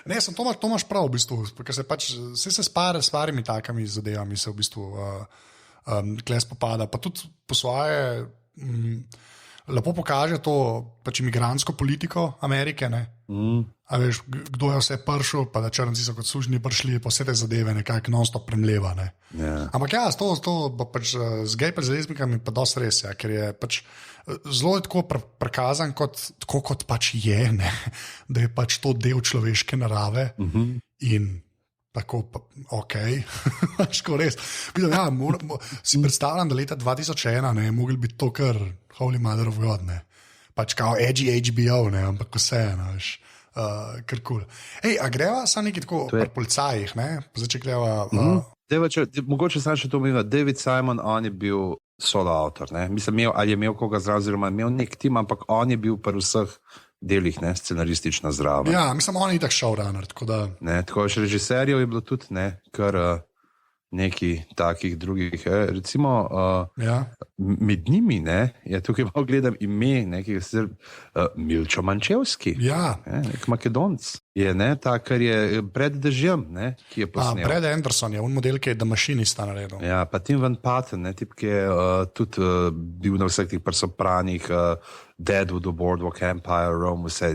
Speaker 2: Ne, to imaš prav, v bistvu, ker se pač, se s parimi takimi zadevami se v bistvu kles popada, pa tudi po svoje lepo pokaže to pač imigrantsko politiko Amerike, A veš, kdo je vse prišel, pa da črnci so kot sužnji prišli, pa vse te zadeve nekako non-stop premleva,
Speaker 1: Yeah.
Speaker 2: Ampak ja, to pač z gej lezbikami pa dosti res, ja, ker je pač zelo tako prikazan tako kot pač je, da je pač to del človeške narave in tako, ok, ško res. Ja, si predstavljam, da leta 2001 je mogli biti to kar Holy Mother of God, pač kao edgy HBO, ampak vse, veš, kar cool. A greva sa neki tako pri policajih, zdaj če greva...
Speaker 1: Mogoče sam še to omenil, David Simon, on je bil soloautor, mislim, ali je imel koga zraven, oziroma imel nek tim, ampak on je bil pri vseh delih, scenaristično zraven.
Speaker 2: Ja, mislim, on je tak showrunner, tako da...
Speaker 1: Tako še režiserjev je bilo tudi, kar neki takih drugih, recimo med njimi, ja, tukaj malo gledam ime, ki je Milčo Mančevski, nek Makedonc, je ta, kar je pred Dežjem, ki je posnel.
Speaker 2: Brad Anderson je, model, ki je The Machinista naredil.
Speaker 1: Ja, pa Tim Van Patten, tip, ki je tudi bil na vseh tih Sopranih, Deadwood, Boardwalk Empire, Rome, vse,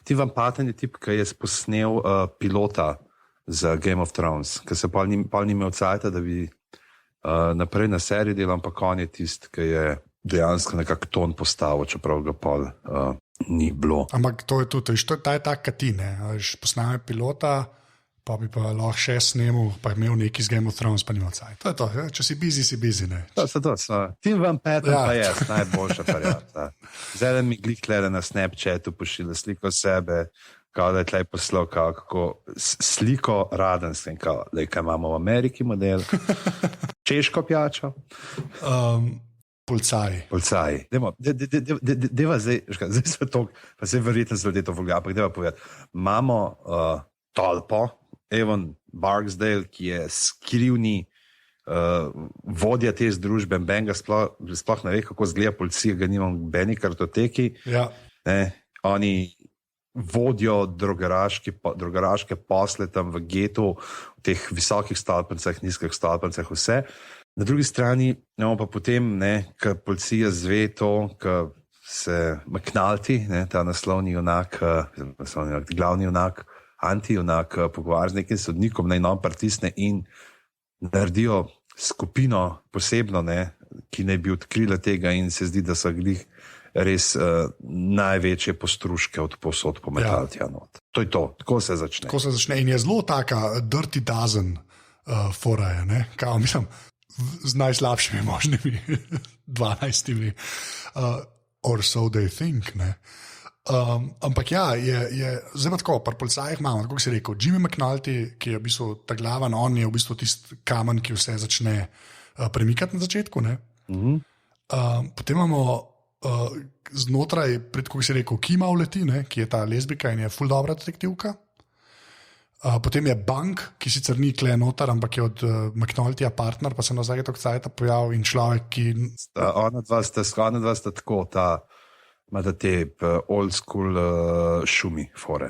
Speaker 1: Tim Van Patten je tip, ki je posnel pilota za Game of Thrones, ker se pol ni imel cajta, da bi naprej na seriji delal, ampak on je tist, ki je dejansko nekak ton postavil, čeprav ga pol ni bilo.
Speaker 2: Ampak to je tudi, ta je tak katine, posname pilota, pa bi pa lahko še snemal, pa imel neki z Game of Thrones, pa nima cajta. To je to, če si busy, si busy,
Speaker 1: To. Tim Van Patten pa je najboljša varianta. Zdaj mi gliklede na Snapchatu pošilja sliko sebe, kao da je tlej poslal kako sliko radenstva, kaj imamo v Ameriki model, češko pijačo. Policaji. Deva zdaj se to, pa se verjetno zelo to vulgar, ampak deva povedati. Imamo tolpo, Evan Barksdale, ki je skrivni vodja te združbe, Ben ga sploh ne ve, kako zgleda policija, ga nimam beni kartoteki.
Speaker 2: Ja.
Speaker 1: Oni vodijo drogeraške posle tam v getu, v teh visokih stolpencah, nizkih stolpencah, vse. Na drugi strani imamo pa potem, ko policija zve to, ko se McNulty, ta naslovni junak, glavni junak, anti-junak, pogovarja z nekim sodnikom, naj nam pritisne in naredijo skupino posebno, ki naj bi odkrila tega, in se zdi, da so glih res največje postruške od posod pometali tja not. To je to, tako se začne.
Speaker 2: Tako se začne in je zelo taka dirty dozen fora, kao mislim, z najslabšimi možnimi 12. Or so they think, ampak ja, je zdaj tako, pri policajih imamo, tako si rekel, Jimmy McNulty, ki je v bistvu ta glaven, on je v bistvu tisti kamen, ki vse začne premikati na začetku, potem imamo znotraj, kako si rekel, Kima uleti, ki je ta lezbika in je ful dobra detektivka. Potem je Bank, ki sicer ni kle notar, ampak je od McNultyja partner, pa se na zadnje tako cajta pojavil in človek, ki...
Speaker 1: Ona dva sta tako, imata te old school šumi fore.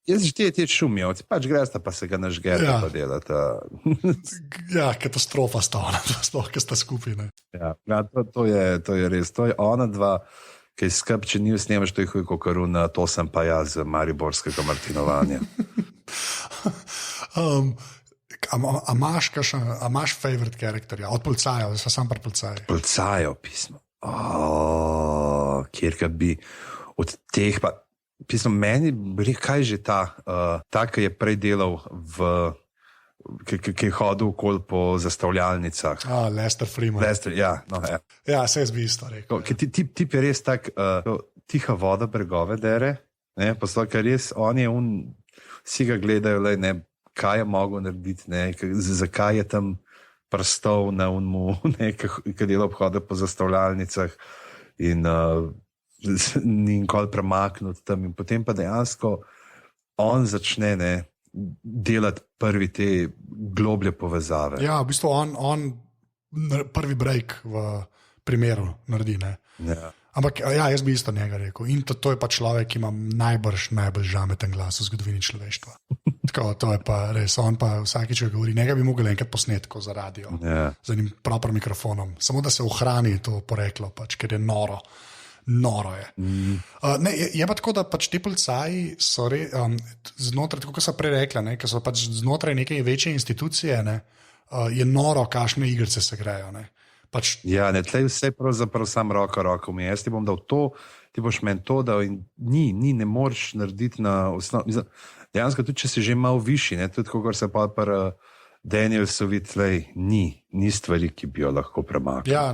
Speaker 1: Jaz že te šumijavci, pač gresta pa se ga nažgeta pa delata.
Speaker 2: Ja, katastrofa sta ona, sploh, ki sta skupaj.
Speaker 1: Ja, to je res. To je ona dva, ki skrb, če ni snemaš, to je huj kokarun, to sem pa jaz z mariborskega martinovanja.
Speaker 2: A imaš favorite karakterja? Od policajev, da so sam pri policajih.
Speaker 1: Policajev pismo. Kjer ka bi od teh pa... Pismo, meni bi rekel, kaj že ta, ki je prej delal ki je hodil okoli po zastavljalnicah.
Speaker 2: Lester Freeman. Ja, se jaz bi isto rekel.
Speaker 1: Tip je res tak, tiha voda bregove dere, poslo, ker res on je vsi ga gledajo, kaj je mogel narediti, zakaj je tam prstov na unmu, ki dela obhode po zastavljalnicah in ni nikoli premaknut tam, in potem pa dejansko on začne delati prvi te globlje povezave.
Speaker 2: Ja, v bistvu on prvi break v primeru naredi.
Speaker 1: Ja.
Speaker 2: Ampak ja, jaz bi isto njega rekel. In to je pa človek, ki ima najbolj žameten glas v zgodovini človeštva. Tako, to je pa res. On pa vsakič govori, njega bi mogel enkrat posnetko za radio, z enim proper mikrofonom. Samo da se ohrani to poreklo, pač, ker je noro. Noro je. Je pa tako, da pač te policaji so znotraj, tako kot so prej rekla, ker so pač znotraj neke večje institucije, je noro, kakšne igrice se grejo. Pač...
Speaker 1: Ja, tlej vse pravzaprav sam roko mi. Jaz ti bom dal to, ti boš meni to dal in ne moreš narediti na osnovi. Dejansko tudi, če si že malo višji, tudi kako se pa Danielsovi tlej, ni stvari, ki bi jo lahko premaknil.
Speaker 2: Ja,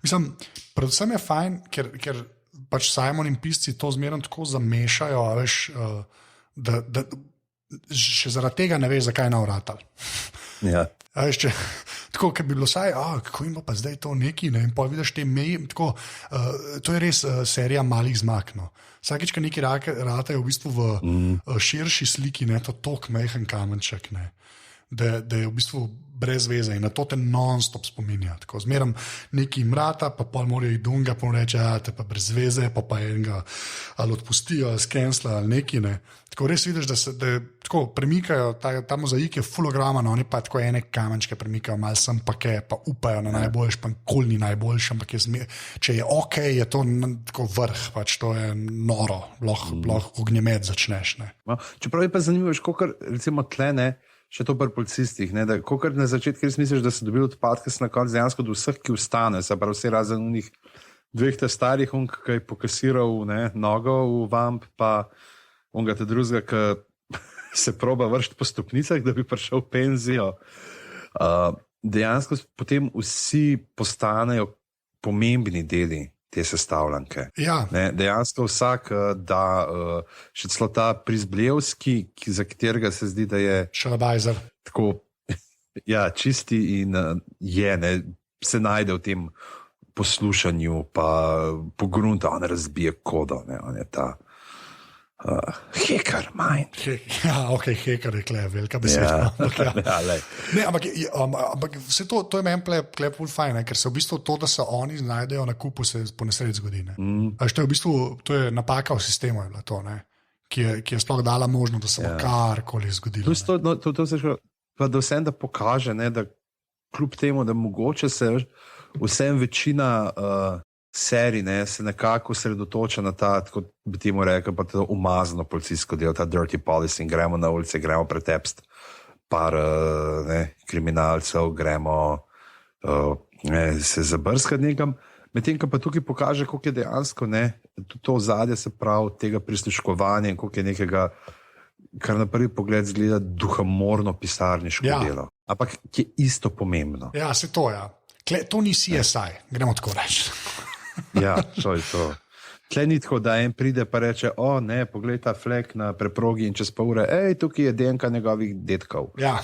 Speaker 2: mislim, predvsem je fajn, ker pač Simon in pisci to zmerno tako zamešajo, veš, da še zaradi tega ne veš, zakaj je navratal.
Speaker 1: Ja.
Speaker 2: Veš, tako, ker bi bilo saj, kako ima pa zdaj to neki, in pa vidiš te meje, tako, to je res serija malih zmag. Vsakič, ko neki ratajo v bistvu v širši sliki, to tok mehen kamenček, da je v bistvu brez veze in na to te non-stop spominja. Tako, zmeram neki mrata, pa pol morajo iti dunga, pa reče, te pa brez veze, pa enega ali odpustijo, ali skensla, ali neki. Tako res vidiš, da se tako premikajo, ta mozaik je fulograman, oni pa tako ene kamenčke premikajo, malo sem pa ke, pa upajo na najboljš, pa nikoli ni najboljš, ampak če je ok, je to tako vrh, pač to je noro, lahko ognjemet začneš.
Speaker 1: Čeprav je pa zanimivo, koliko recimo tle, še to pri policistih, da kokor na začetku res misliš, da so dobili odpadke, se na koncu dejansko do vseh, ki vstane, se pravi vse razen unih dveh te starih, ki je pokasiral nogo v vamp, pa onga te drugega, ki se proba vršiti po stopnicah, da bi prišel v penzijo. Dejansko potem vsi postanejo pomembni deli te sestavljanke.
Speaker 2: Ja.
Speaker 1: Dejansko vsak da še celo ta Prizblevski, za katerega se zdi, da je
Speaker 2: šalabajzer.
Speaker 1: Tako, ja, čisti in se najde v tem poslušanju, pa pogrunta, on razbije kodo, on je ta hacker mind.
Speaker 2: Ja, ok, hacker je velika beseda. Ampak vse to je meni pol fajn, ker se v bistvu to, da se oni znajdejo na kupu, se po nesreč zgodi. To je v bistvu napaka v sistemu, je bila to, ki je sploh dala možnost, da se bo karkoli zgodilo.
Speaker 1: To se še, pa da vsem da pokaže, da kljub temu, da mogoče se vsem večina serij se nekako sredotoča na ta, kot bi temu rekel, pa to umazano policijsko delo, ta dirty policing, gremo na ulice, gremo pretepst par kriminalcev, gremo se zabrskati nekam. Medtem, ko pa tukaj pokaže, koliko je dejansko to ozadje, se pravi, tega prisluškovanja in koliko je nekega, kar na prvi pogled zgleda duhamorno pisarniško delo. Ampak je isto pomembno.
Speaker 2: Ja, se to, ja. To ni CSI, gremo tako reči.
Speaker 1: Ja, to je to. Tle ni tako, da en pride pa reče, poglej ta flek na preprogi in čez pol ure, tukaj je DNK njegovih detkov.
Speaker 2: Ja.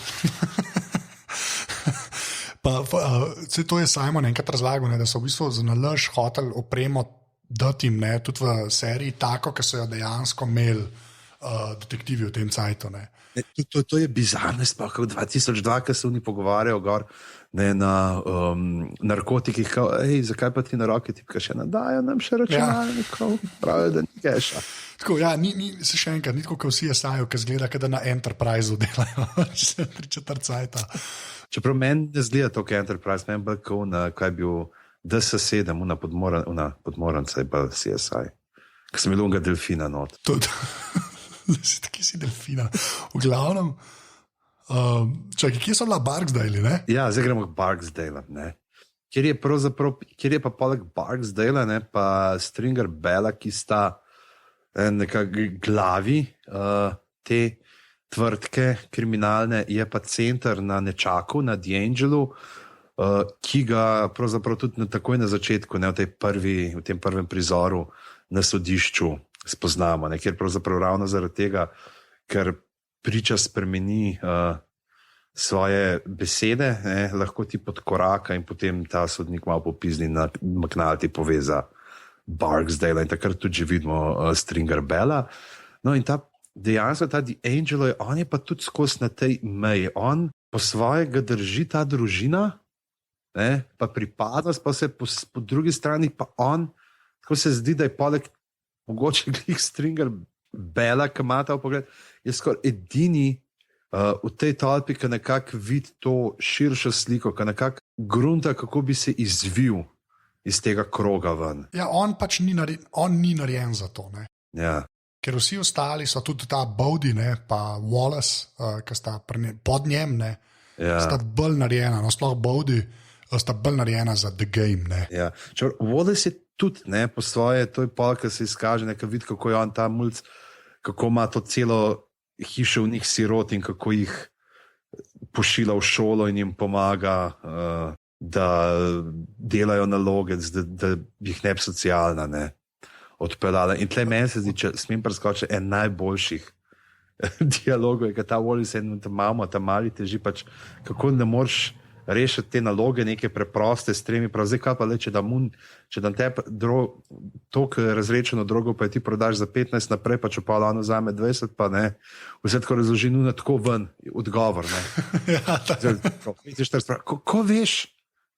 Speaker 2: To je Simon enkrat razlagal, da so v bistvu za nalaž hotel opremo dati jim, tudi v seriji, tako, ki so jo dejansko imeli detektivi v tem cajtu.
Speaker 1: To je bizarno, sploh v 2002, ko se oni pogovarjajo gor na narkotikih, zakaj pa ti na roke tipkaš, dajo nam še računalnikov, pravijo, da ni keša.
Speaker 2: Tako, se še enkrat, ni tako, kot vsi SI-ju, ki zgleda, da na Enterprise-u delajo 3/4 cajta.
Speaker 1: Čeprav meni ne zgleda to, kot Enterprise, meni bolj kot kaj je bil DS7, na podmoranca je bil CSI, ko sem imel unga delfina not.
Speaker 2: Taki si delfina. V glavnem, kje so bila Barksdale, ne?
Speaker 1: Ja, zdaj gremo k Barksdale, ne. Kjer je pa poleg Barksdale, pa Stringer Bella, ki sta nekako glavi te tvrdke kriminalne, je pa center na nečaku, na D'Angelu, ki ga pravzaprav tudi takoj na začetku, v tem prvem prizoru na sodišču spoznamo, kjer pravzaprav ravno zaradi tega, ker priča spremeni svoje besede, lahko ti podkoraka in potem ta sodnik malo popizni na McNulty poveza Barksdale in takrat tudi vidimo Stringer Bella. No in dejansko ta D'Angelo on je pa tudi skozi na tej meji. On po svojega drži ta družina, pa pripadnost, pa se po drugi strani pa on, tako se zdi, da je poleg mogoče glih Stringer Bella, ki ima ta pogled, je skoraj edini v tej tolpi, ki nekako vidi to širšo sliko, ki nekako grunta, kako bi se izvil iz tega kroga ven.
Speaker 2: Ja, on pač ni narejen za to.
Speaker 1: Ja.
Speaker 2: Ker vsi ostali so tudi ta Bowdy, pa Wallace, ki sta pod njem, sta bolj narejena, sploh Bowdy, sta bolj narejena za The Game.
Speaker 1: Ja. Wallace je tudi po svoje, to je pol, ki se izkaže, nekaj vidi, kako je on ta mulc, kako ima to celo hišo v njih sirot in kako jih pošilja v šolo in jim pomaga, da delajo naloge, da jih ne bi socialna odpeljala. In tle meni se zdi, če smem preskočiti, en najboljših dialogov je, ta Wallace in ta mali teži, pač kako ne moreš rešiti te naloge, neke preproste stremi, prav zdaj kaj pa le, če da te toliko razrečeno drogo, pa je ti prodaš za 15 naprej, pa če pa lano vzame 20, pa ne, vse tako razloži, nuna tako ven, odgovor, Ko veš,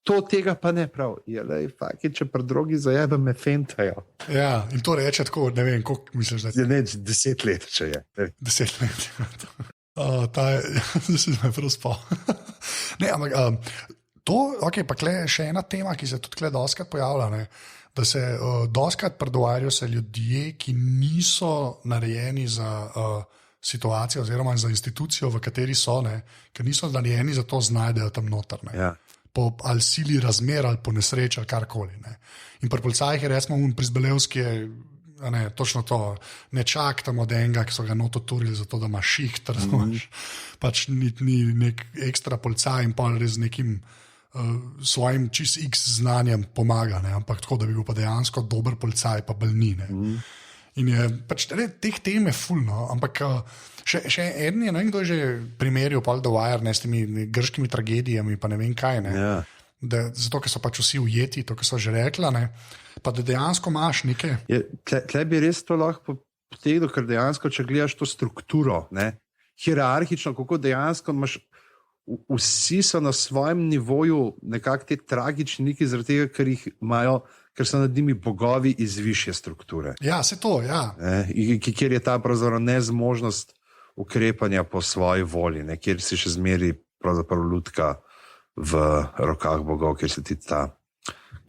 Speaker 1: to tega pa ne prav, če pri drogi zajebe me fentajo.
Speaker 2: Ja, in to reče tako, ne vem, koliko misliš, da
Speaker 1: je? 10 let, če je.
Speaker 2: 10 let, da se me prav spal. Ne, ampak pa še ena tema, ki se tudi doskrat pojavlja, da se doskrat predvajajo se ljudje, ki niso narejeni za situacijo oziroma za institucijo, v kateri so, ker niso narejeni za to, znajdejo tam noter.
Speaker 1: Ja.
Speaker 2: Po ali sili razmer ali po nesreči ali karkoli. In pri policajih je recimo pri Zbelevski točno to, ne čak tam od enega, ki so ga noto turili zato, da ima šiht, pač ni nek ekstra policaj in pa res nekim svojim čist x znanjem pomaga, ampak tako, da bi bil pa dejansko dober policaj, pa bolj ni. In je pač teh tem je fulno, ampak še en je, ne vem, kdo je že primerjal Paul The Wire s temi grškimi tragedijami, pa ne vem kaj, zato, ker so pač vsi ujeti, to, kar so že rekla, pa da dejansko imaš nekaj.
Speaker 1: Tle bi res to lahko potegnil, ker dejansko, če gledaš to strukturo, hierarhično, kako dejansko imaš, vsi so na svojem nivoju nekako te tragični neki zaradi tega, ker jih imajo, ker so nad njimi bogovi iz višje strukture.
Speaker 2: Ja, se to, ja.
Speaker 1: Kjer je ta pravzaprav nezmožnost ukrepanja po svoji volji, kjer si še zmeri pravzaprav lutka v rokah bogov, kjer se ti ta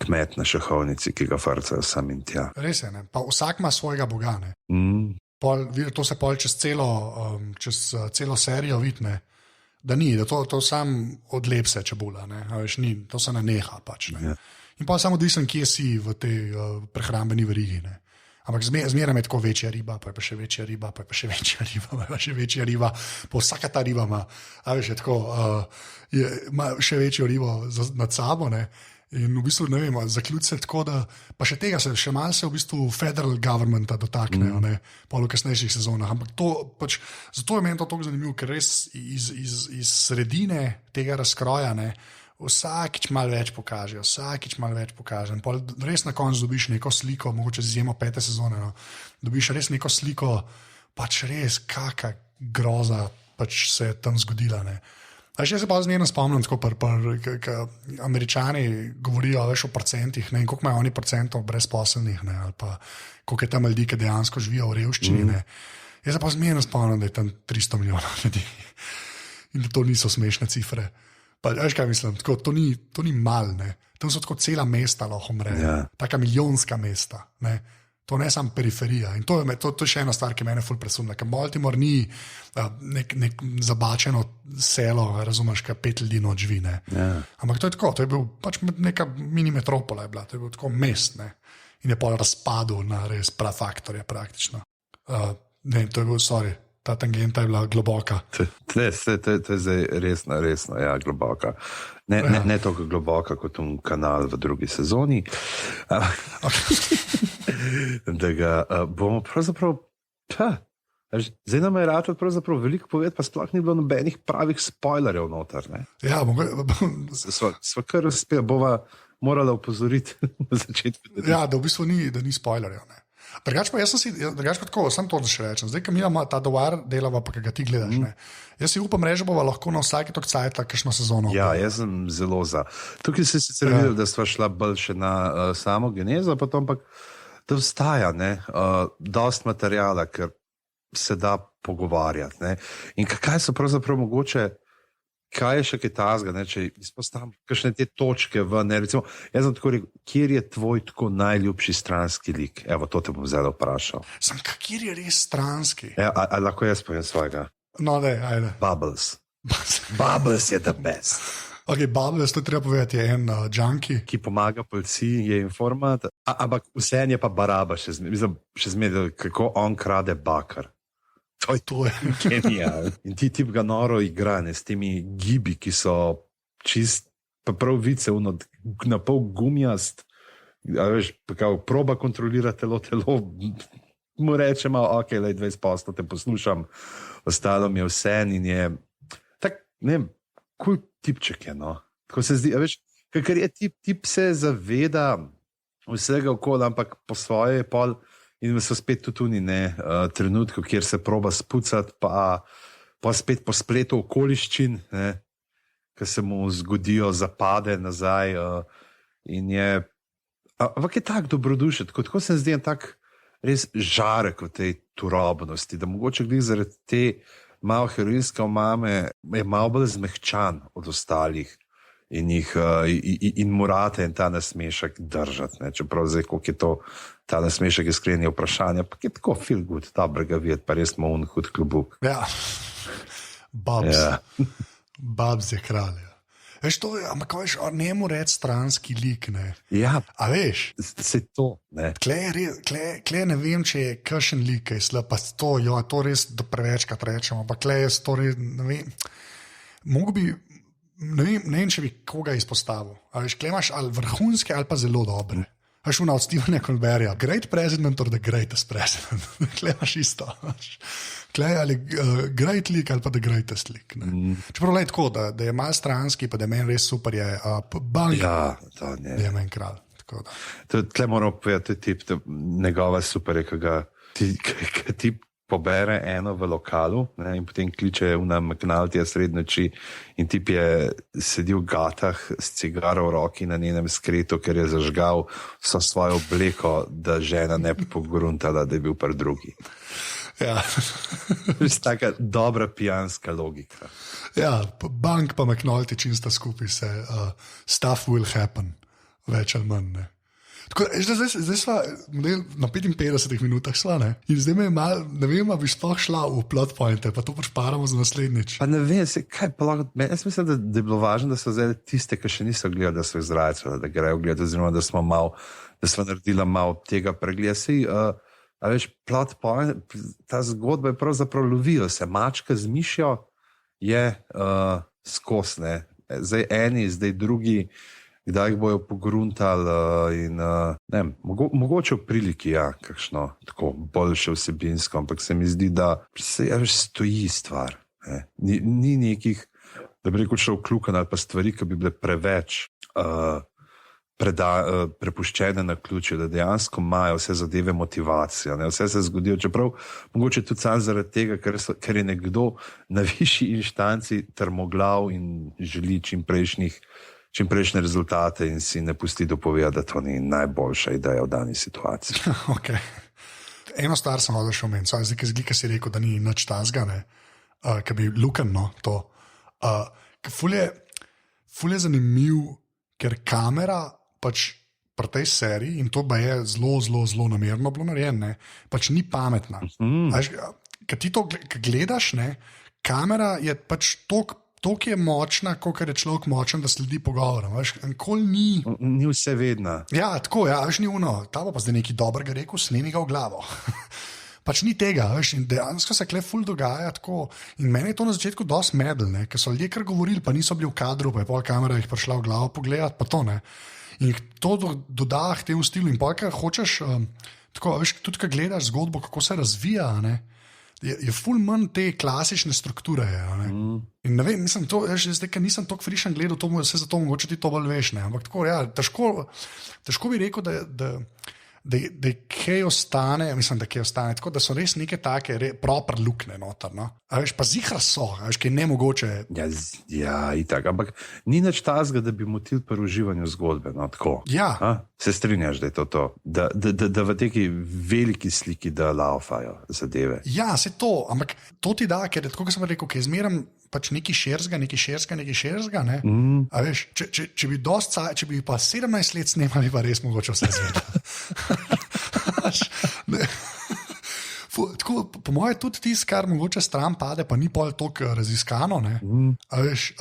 Speaker 1: kmet na šahovnici, ki ga farcajo sam in tja.
Speaker 2: Res je, ne? Pa vsak ima svojega boga. To se pol čez celo serijo vidne, da ni, da to sam odlepse čebula, to se naneha pač. Ne? Ja. In pa samo odvisen, kje si v tej prehrambeni verigi. Ne? Ampak zmeraj je tako večja riba, pa je pa še večja riba, pa je pa še večja riba, pa je pa še večja riba, pa vsaka ta riba ima, ima še večjo ribo nad sabo, ne? In v bistvu, ne vem, zaključiti tako, da pa še tega se še malce v bistvu federal governmenta dotaknejo, pa v kasnejših sezonah, ampak to pač, zato je meni to tako zanimivo, ker res iz sredine tega razkroja, ne, vsakič malo več pokažejo, in pol res na koncu dobiš neko sliko, mogoče z izjemo 5. sezone, no, dobiš res neko sliko, pač res kaka groza pač se je tam zgodila, ne. Še se pa z njeno spomnim, tako Američani govorijo več o procentih, ne, in koliko imajo oni procentov brezposelnih, ne, ali pa koliko je tam ljudi, ki dejansko živijo v revščini. Ne. Jaz se pa z njeno spomnim, da je tam 300 milijonov ljudi in da to niso smešne cifre. Pa, veš kaj mislim, tako, to ni mal, ne. Tam so tako cela mesta lahko umrejo, taka milijonska mesta, ne. To ne samo periferija. In to je še ena stvar, ki mene ful presunila. Ker Baltimore ni nek zabačeno selo, razumeš, kaj 5 ljudi noč živi. Ampak to je tako, to je bil pač neka mini metropola, to je bil tako mest, ne. In je pol razpadel na res prafaktorje praktično. Ne, to je bil, ta tangenta je bila globoka.
Speaker 1: To je zdaj resno, ja, globoka. Ne toliko globoka kot kanal v drugi sezoni. Da ga bomo pravzaprav, zdaj nam je ratalo pravzaprav veliko povedati, pa sploh ni bilo nobenih pravih spoilerjev noter. Ne?
Speaker 2: Ja,
Speaker 1: sva kar uspela, bova morala opozoriti na začetku.
Speaker 2: Ja, da v bistvu ni spoilerjev, ne. Drugač pa tako, sem to še rečem. Zdaj, ko mi imamo ta dovar delava, pa ga ti gledaš, ne. Jaz si upam reči, bova lahko na vsaki tok cajta kakšno sezono.
Speaker 1: Ja, jaz sem zelo za. Tukaj se sicer videl, da sva šla bolj še na samo genezo, pa to, ampak da vstaja, dost materijala, ker se da pogovarjati, ne. In kaj so pravzaprav mogoče, kaj je še kaj tazga, ne, če izpostavim kakšne te točke ne, recimo, jaz sem tako rekel, kjer je tvoj tako najljubši stranski lik? Evo, to te bom zdaj vprašal.
Speaker 2: Kjer je res stranski?
Speaker 1: Ja, a lahko jaz povem svojega?
Speaker 2: No, ajde.
Speaker 1: Bubbles. Bubbles je the best.
Speaker 2: Ok, Bubbles, to treba povedati, je en junkie.
Speaker 1: Ki pomaga policiji, je informat, ampak vse je pa baraba še zmeraj, kako on krade bakar. To je genial. In ti tip ga noro igra, ne, s temi gibi, ki so čist, pa prav vice, na pol gumijast, veš, kao, proba kontrolirati telo, mu rečemo, ok, lej 20% te poslušam, ostalo mi je vse in je, tak, ne vem, cool tipček je, no. Tako se zdi, veš, ker je tip se zaveda vsega okolja, ampak po svoje je pol. In so spet tudi trenutki, kjer se proba spucati, pa spet po spletu okoliščin, ki se mu zgodijo, zapade nazaj. Ampak je tak dobrodušen, tako se zdi tak res žarek v tej turobnosti, da mogoče glih zaradi te malo heroinske omame je malo bolj zmehčan od ostalih in morate in ta nasmešek držati. Ne? Čeprav zdaj, koliko je to ta nasmešek iskrenje vprašanja, pa je tako feel good, dobrega videti, pa res ima hud klobuk.
Speaker 2: Ja, Babs je kralj. Veš, to je, ampak veš, njemu reči stranski lik, ne.
Speaker 1: Ja,
Speaker 2: a veš,
Speaker 1: se to, ne.
Speaker 2: Kle ne vem, če je kakšen lik, kaj slab, pa to, jo, to res prevečkrat rečemo, ampak kle je to res, ne vem, mogo bi, ne vem, če bi koga izpostavil. A veš, kle imaš ali vrhunske, ali pa zelo dobre. Veš, od Stephena Colberta, great president or the greatest president. Kle imaš isto. Kle je ali great lik ali pa the greatest lik. Čeprav le tako, da je mal stranski, pa da je meni res super, je Bunny.
Speaker 1: Ja, to ne.
Speaker 2: Je meni kralj.
Speaker 1: Tle moramo povedati, tip, njegova super je, ki ti pobere eno v lokalu, ne, in potem kliče na McNultyja sred noči in tip je sedil v gatah s cigaro v roki na njenem skretu, ker je zažgal vso svojo obleko, da žena ne bi pogruntala, da je bil par drugi.
Speaker 2: Ja.
Speaker 1: Taka dobra pijanska logika.
Speaker 2: Ja, Bank pa McNulty čista skupaj se stuff will happen, več ali manj. Ne. Tako, zdaj smo na 55 minutah šla, ne? In zdaj me je malo, ne vem, bi sploh šla v plot pointe, pa to paramo za naslednjič.
Speaker 1: Pa ne vem, kaj pa lahko, jaz mislim, da je bilo važno, da so zdaj tiste, ki še niso gledali, da so izrajali, da grejo gledati, oziroma da smo naredili malo tega pregleda. A veš, plot point, ta zgodba je pravzaprav lovijo se, mačka z mišjo je skosne. Zdaj eni, zdaj drugi, kdaj jih bojo pogruntali in ne vem, mogoče v priliki, ja, kakšno tako boljše vsebinsko, ampak se mi zdi, da se stoji stvar. Ne. Ni nekih, da bi rekel, šel vkljukan ali pa stvari, ki bi bile preveč prepuščene na ključju, da dejansko imajo vse zadeve motivacijo. Ne. Vse se zgodijo, čeprav mogoče tudi sam zaradi tega, ker je nekdo na višji inštanci trmoglav in želi čimprejšnje rezultate in si ne pusti dopovedati, da to ni najboljša ideja v dani situaciji.
Speaker 2: Okay. Eno stvar sem hodil še omeniti, zdaj, ki si rekel, da ni nič tazga, ki bi lukano to. Ful je zanimiv, ker kamera pač pri tej seriji, in to je zelo namerno bilo narejeno, pač ni pametna. Ker ti to gledaš, kamera je pač toliko je močna, kot je človek močen, da sledi pogovorom.
Speaker 1: Ni vse vedno.
Speaker 2: Ja, tako, ja, ni uno, ta bo pa zdaj nekaj dobrega rekel, snemi ga v glavo. Pač ni tega, in dejansko se kle ful dogaja tako. In meni je to na začetku dosti medel, ker so ljudje kar govorili, pa niso bili v kadru, pa je pol kamera jih prišla v glavo pogledati, pa to ne. In to doda k temu stilu. In pol, kar hočeš, tako, tudi kar gledaš zgodbo, kako se razvija, je ful manj te klasične strukture. In ne vem, mislim, zdaj, ker nisem toliko frišen gledal, vse zato mogoče ti to bolj veš. Ampak tako, ja, težko bi rekel, da je kaj ostane, mislim, da kaj ostane, tako da so res neke take proper lukne noter. No? A veš, pa zihra so, a veš, kaj je nemogoče.
Speaker 1: Ja, itak, ampak ni nič tazga, da bi motil pri uživanju zgodbe, no, tako.
Speaker 2: Ja.
Speaker 1: Se strinjaš, da je to, da v teki veliki sliki, da laufajo zadeve.
Speaker 2: Ja, se to, ampak to ti da, ker je tako, kot sem rekel, ker zmeram pač neki šerzga, ne? A veš, če bi pa 17 let snemali, pa res mogoče vse zvedeti. Tako, po mojem tudi tisto, kar mogoče stran pade, pa ni pol toliko raziskano, a veš,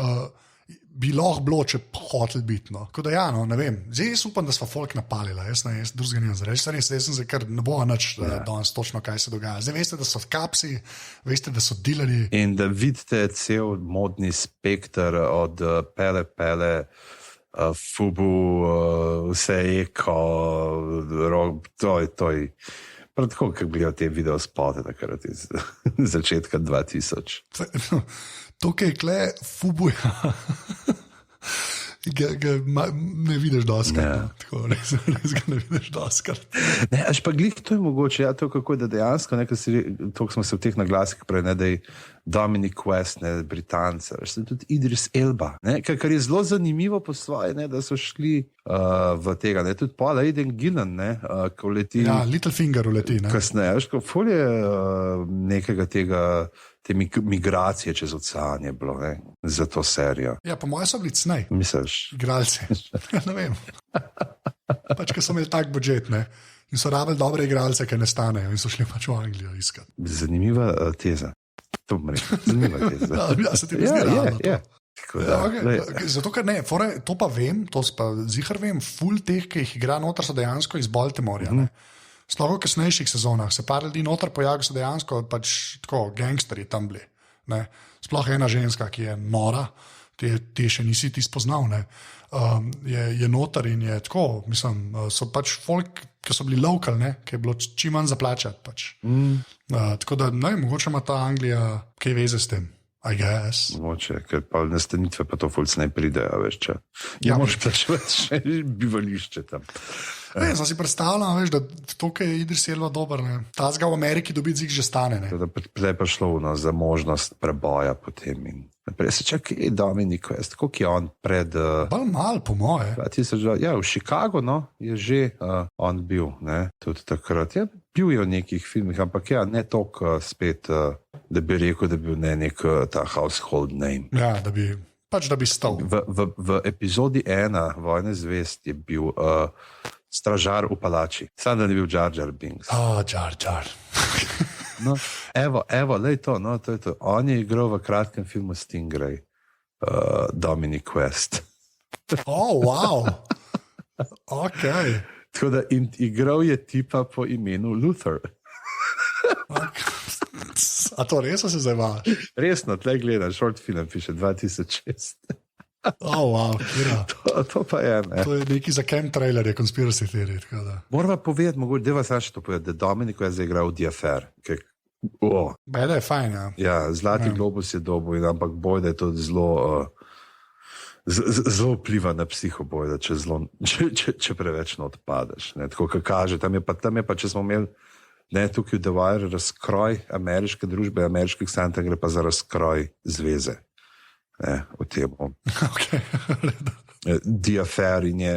Speaker 2: bi lahko bilo, če hotel biti. No. Tako da ja, no, ne vem. Zdaj jaz upam, da smo folk napalila, jaz drugega nimam za reči. Zdaj sem se kar ne bo nič danes točno, kaj se dogaja. Zdaj veste, da so v kapsi, veste, da so dealerji.
Speaker 1: In da vidite cel modni spektr od pele, Fubu, vse eko, toj. Prav tako, kako gledal te video spote, takrat iz začetka 2000.
Speaker 2: To, kaj je kle, Fubuja, ne vidiš doskrat. Tako, res ga ne vidiš doskrat.
Speaker 1: Ne, až pa glih, to je mogoče, ja, to kako je, da dejansko, to smo se v teh naglasih prej, da je Dominic West, Britanca, tudi Idris Elba, kar je zelo zanimivo po svoje, da so šli v tega, tudi Paul Aiden Gillen, ko leti.
Speaker 2: Ja, Littlefinger uleti.
Speaker 1: Kasneje, ko ful je nekega te migracije čez ocean je bilo, za to serijo.
Speaker 2: Ja, po moje so bili cnej.
Speaker 1: Misliš?
Speaker 2: Igralci. Ne vem. Pač, ker so imeli tak budžet, in so rabili dobre igralce, ki ne stanejo in so šli pač v Anglijo iskati.
Speaker 1: Zanimiva teza. To bom rekel. Zanimiva teza.
Speaker 2: Ja, se ti zdi realno.
Speaker 1: Ja.
Speaker 2: Zato, ker ne, to pa vem, to pa zihar vem, ful teh, ki jih igra noter, so dejansko iz Baltimorja. Sploh v kasnejših sezonah se par ljudi noter pojavijo, so dejansko pač tako gangsterji tam bili. Sploh ena ženska, ki je nora, ti še nisi ti spoznal, je noter in je tako, mislim, so pač folk, ki so bili lokal, ki je bilo čim manj zaplačati. Pač. Tako da, mogoče ima ta Anglija kaj veze s tem. I guess.
Speaker 1: Mogoče, ker pa nastanitve pa to fulc ne pridejo, veš, če. Ja, moraš plačevati še bivališče tam.
Speaker 2: Zdaj si predstavljam, veš, da to, ki je Idris Elba dober, ta zga v Ameriki dobi zik že stane.
Speaker 1: Da je pa šlo za možnost preboja potem in naprej se čaka Dominic West, koliko je on pred...
Speaker 2: Bolj mal, po moje.
Speaker 1: Ja, v Chicagu, je že on bil, tudi takrat. Ja, bil je v nekih filmih, ampak ja, ne toliko spet, da bi rekel, da bi bil nek ta household name.
Speaker 2: Ja, da bi stal.
Speaker 1: V epizodi 1 Vojne zvezd je bil stražar v palači. Sam da ni bil Jar Jar Binks.
Speaker 2: Jar Jar.
Speaker 1: No, evo, lej to, no, to je to. On je igral v kratkem filmu Stingray, Dominic West.
Speaker 2: Wow. Ok.
Speaker 1: Tako da igral je tipa po imenu Luther.
Speaker 2: A to res se zdaj vaš?
Speaker 1: Resno, tle gledam, short film piše 2006.
Speaker 2: Wow,
Speaker 1: to pa je. Ne.
Speaker 2: To je neki za camp trailer, je conspiracy theory.
Speaker 1: Moramo povedati, mogoče, da vas še to povedati, da Dominic je zaigral v The Affair.
Speaker 2: Beda je fajn, ja.
Speaker 1: Ja, Zlati globus je dobil, ampak boj, da je to zelo vpliva na psihoboj, če preveč odpadeš. Tako, kot kaže, tam je pa, če smo imeli tukaj v The Wire razkroj ameriške družbe, ameriških santa, gre pa za razkroj zveze. V tem.
Speaker 2: Okay.
Speaker 1: The Affair in je.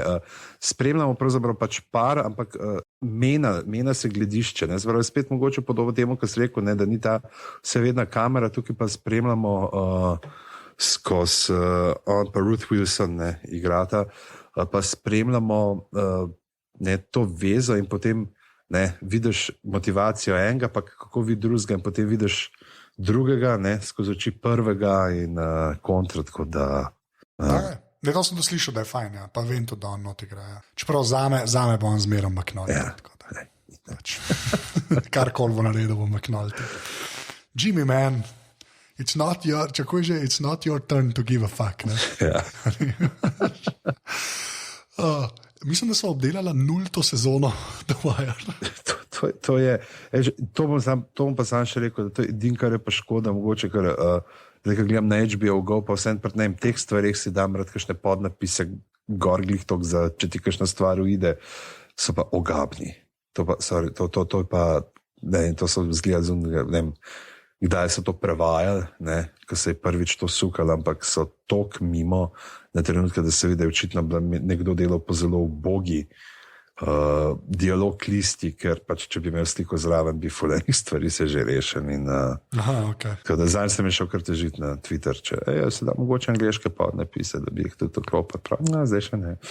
Speaker 1: Spremljamo pravzaprav pač par, ampak mena se gledišče. Zvrlo je spet mogoče podobno temu, kar si rekel, da ni ta vsevedna kamera, tukaj pa spremljamo skozi on pa Ruth Wilson igrata, pa spremljamo to vezo in potem vidiš motivacijo enega, pa kako vidi drugega in potem vidiš drugega, skozi oči prvega in kontra, tako da...
Speaker 2: Ne, to sem doslišal, da je fajn, ja. Pa vem tudi, da on not igra. Ja. Čeprav zame bo on zmerom McNulty. Ja. Karkoli bo naredil, bo McNulty. Jimmy, man, it's not your turn to give a fuck.
Speaker 1: Ja.
Speaker 2: Mislim, da so obdelala 0. sezono The Wire.
Speaker 1: To bom pa sam še rekel, da to je edin, kar je pa škoda, mogoče, ker gledam na HBO Go, pa vsem pred teh stvarih si dam rad kakšne podnapise, gorglih tok, če ti kakšna stvar uide, so pa ogabni. To je pa, to so zgleda zunega, ne vem, kdaj so to prevajali, ko se je prvič to sukalo, ampak so tok mimo na trenutke, da se vidi, da je očitno nekdo delal po zelo ubogi dialog listi, ker pač, če bi imel sliko zraven, bi fulejnih stvari se že rešen.
Speaker 2: Okay.
Speaker 1: Zdaj sem šel kar težiti na Twitter, če se da mogoče angliške podnapise, da bi jih tudi oklopil. Zdaj še ne.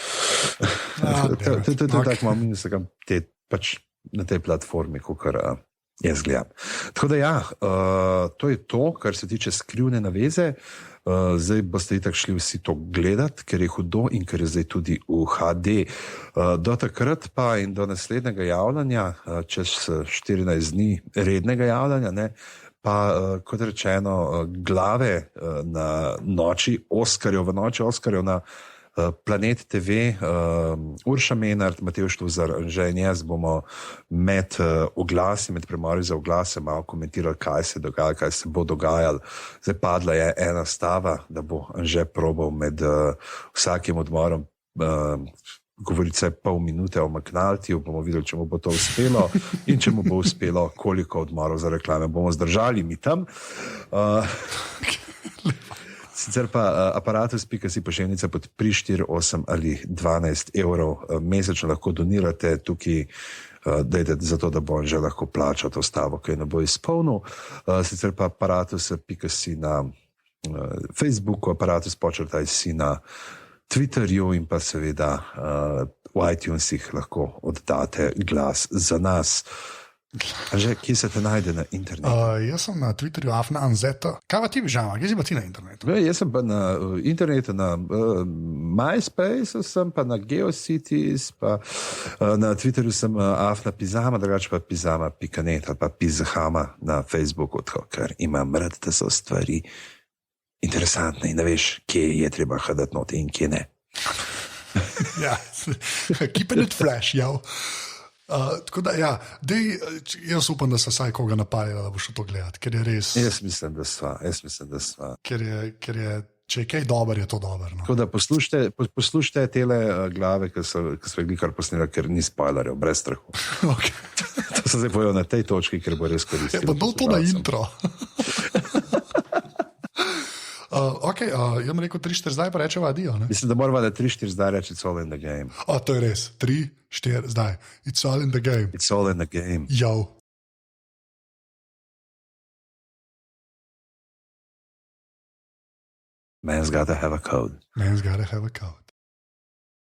Speaker 1: To je tako malo minus, pač na tej platformi, kakor jaz gledam. Tako da ja, to je to, kar se tiče skrivne naveze. Zdaj boste itak šli vsi to gledati, ker je hudo in ker je zdaj tudi v HD. Do takrat pa in do naslednjega javljanja, čez 14 dni rednega javljanja, pa kot rečeno, glave na noči Oskarjev, v noči Oskarjev na Planet TV, Urša Menard, Matevž Tuzar, Anže in jaz bomo med oglasi, med premori za oglase malo komentirali, kaj se dogaja, kaj se bo dogajalo. Zdaj padla je ena stava, da bo Anže probal med vsakim odmorom govoriti vsaj pol minute o McNultyju, bomo videli, če mu bo to uspelo in če mu bo uspelo, koliko odmorov za reklame bomo zdržali mi tam. Sicer pa aparatus.si pošiljnica pod pri 4, 8 ali 12 evrov mesečno lahko donirate tukaj, dajte za to, da bo on že lahko plačal to stavo, ki ne bo izpolnil. Sicer pa aparatus.si na Facebooku, aparatus.si na Twitterju in pa seveda v iTunesih lahko oddate glas za nas. Že, kje se te najde na internetu?
Speaker 2: Jaz sem na Twitterju afna.anzeta. Kaj pa ti, Žama? Kje si pa ti na internetu?
Speaker 1: Jaz sem pa na internetu, na MySpace, sem pa na GeoCities, pa na Twitterju sem afna.pizama, drugače pa pizama.net ali pa pizahama na Facebooku, ker imam rad, da so stvari interesantne in da veš, kje je treba hodati noti in kje ne.
Speaker 2: Ja, keeping it fresh, jav. Tako da, ja, jaz upam, da se vsaj koga napalila, da boš to gledati, ker je res...
Speaker 1: Jaz mislim, da sva.
Speaker 2: Ker je, če je kaj dober, je to dober. No.
Speaker 1: Tako da poslušajte tele glave, ki so jih kar posnela, ker ni spoilerjev, brez strahu.
Speaker 2: Okay.
Speaker 1: To se zdaj povedal na tej točki, ker bo res koristilo.
Speaker 2: Pa to na intro. Jaz bom rekel 3-4, zdaj pa rečeva adijo.
Speaker 1: Mislim, da moramo da 3-4 zdaj reči, it's all in the game.
Speaker 2: To je res. 3-4, zdaj. It's all in the game.
Speaker 1: It's all in the game.
Speaker 2: Yo.
Speaker 1: Man's gotta have a code.
Speaker 2: Man's gotta have a code.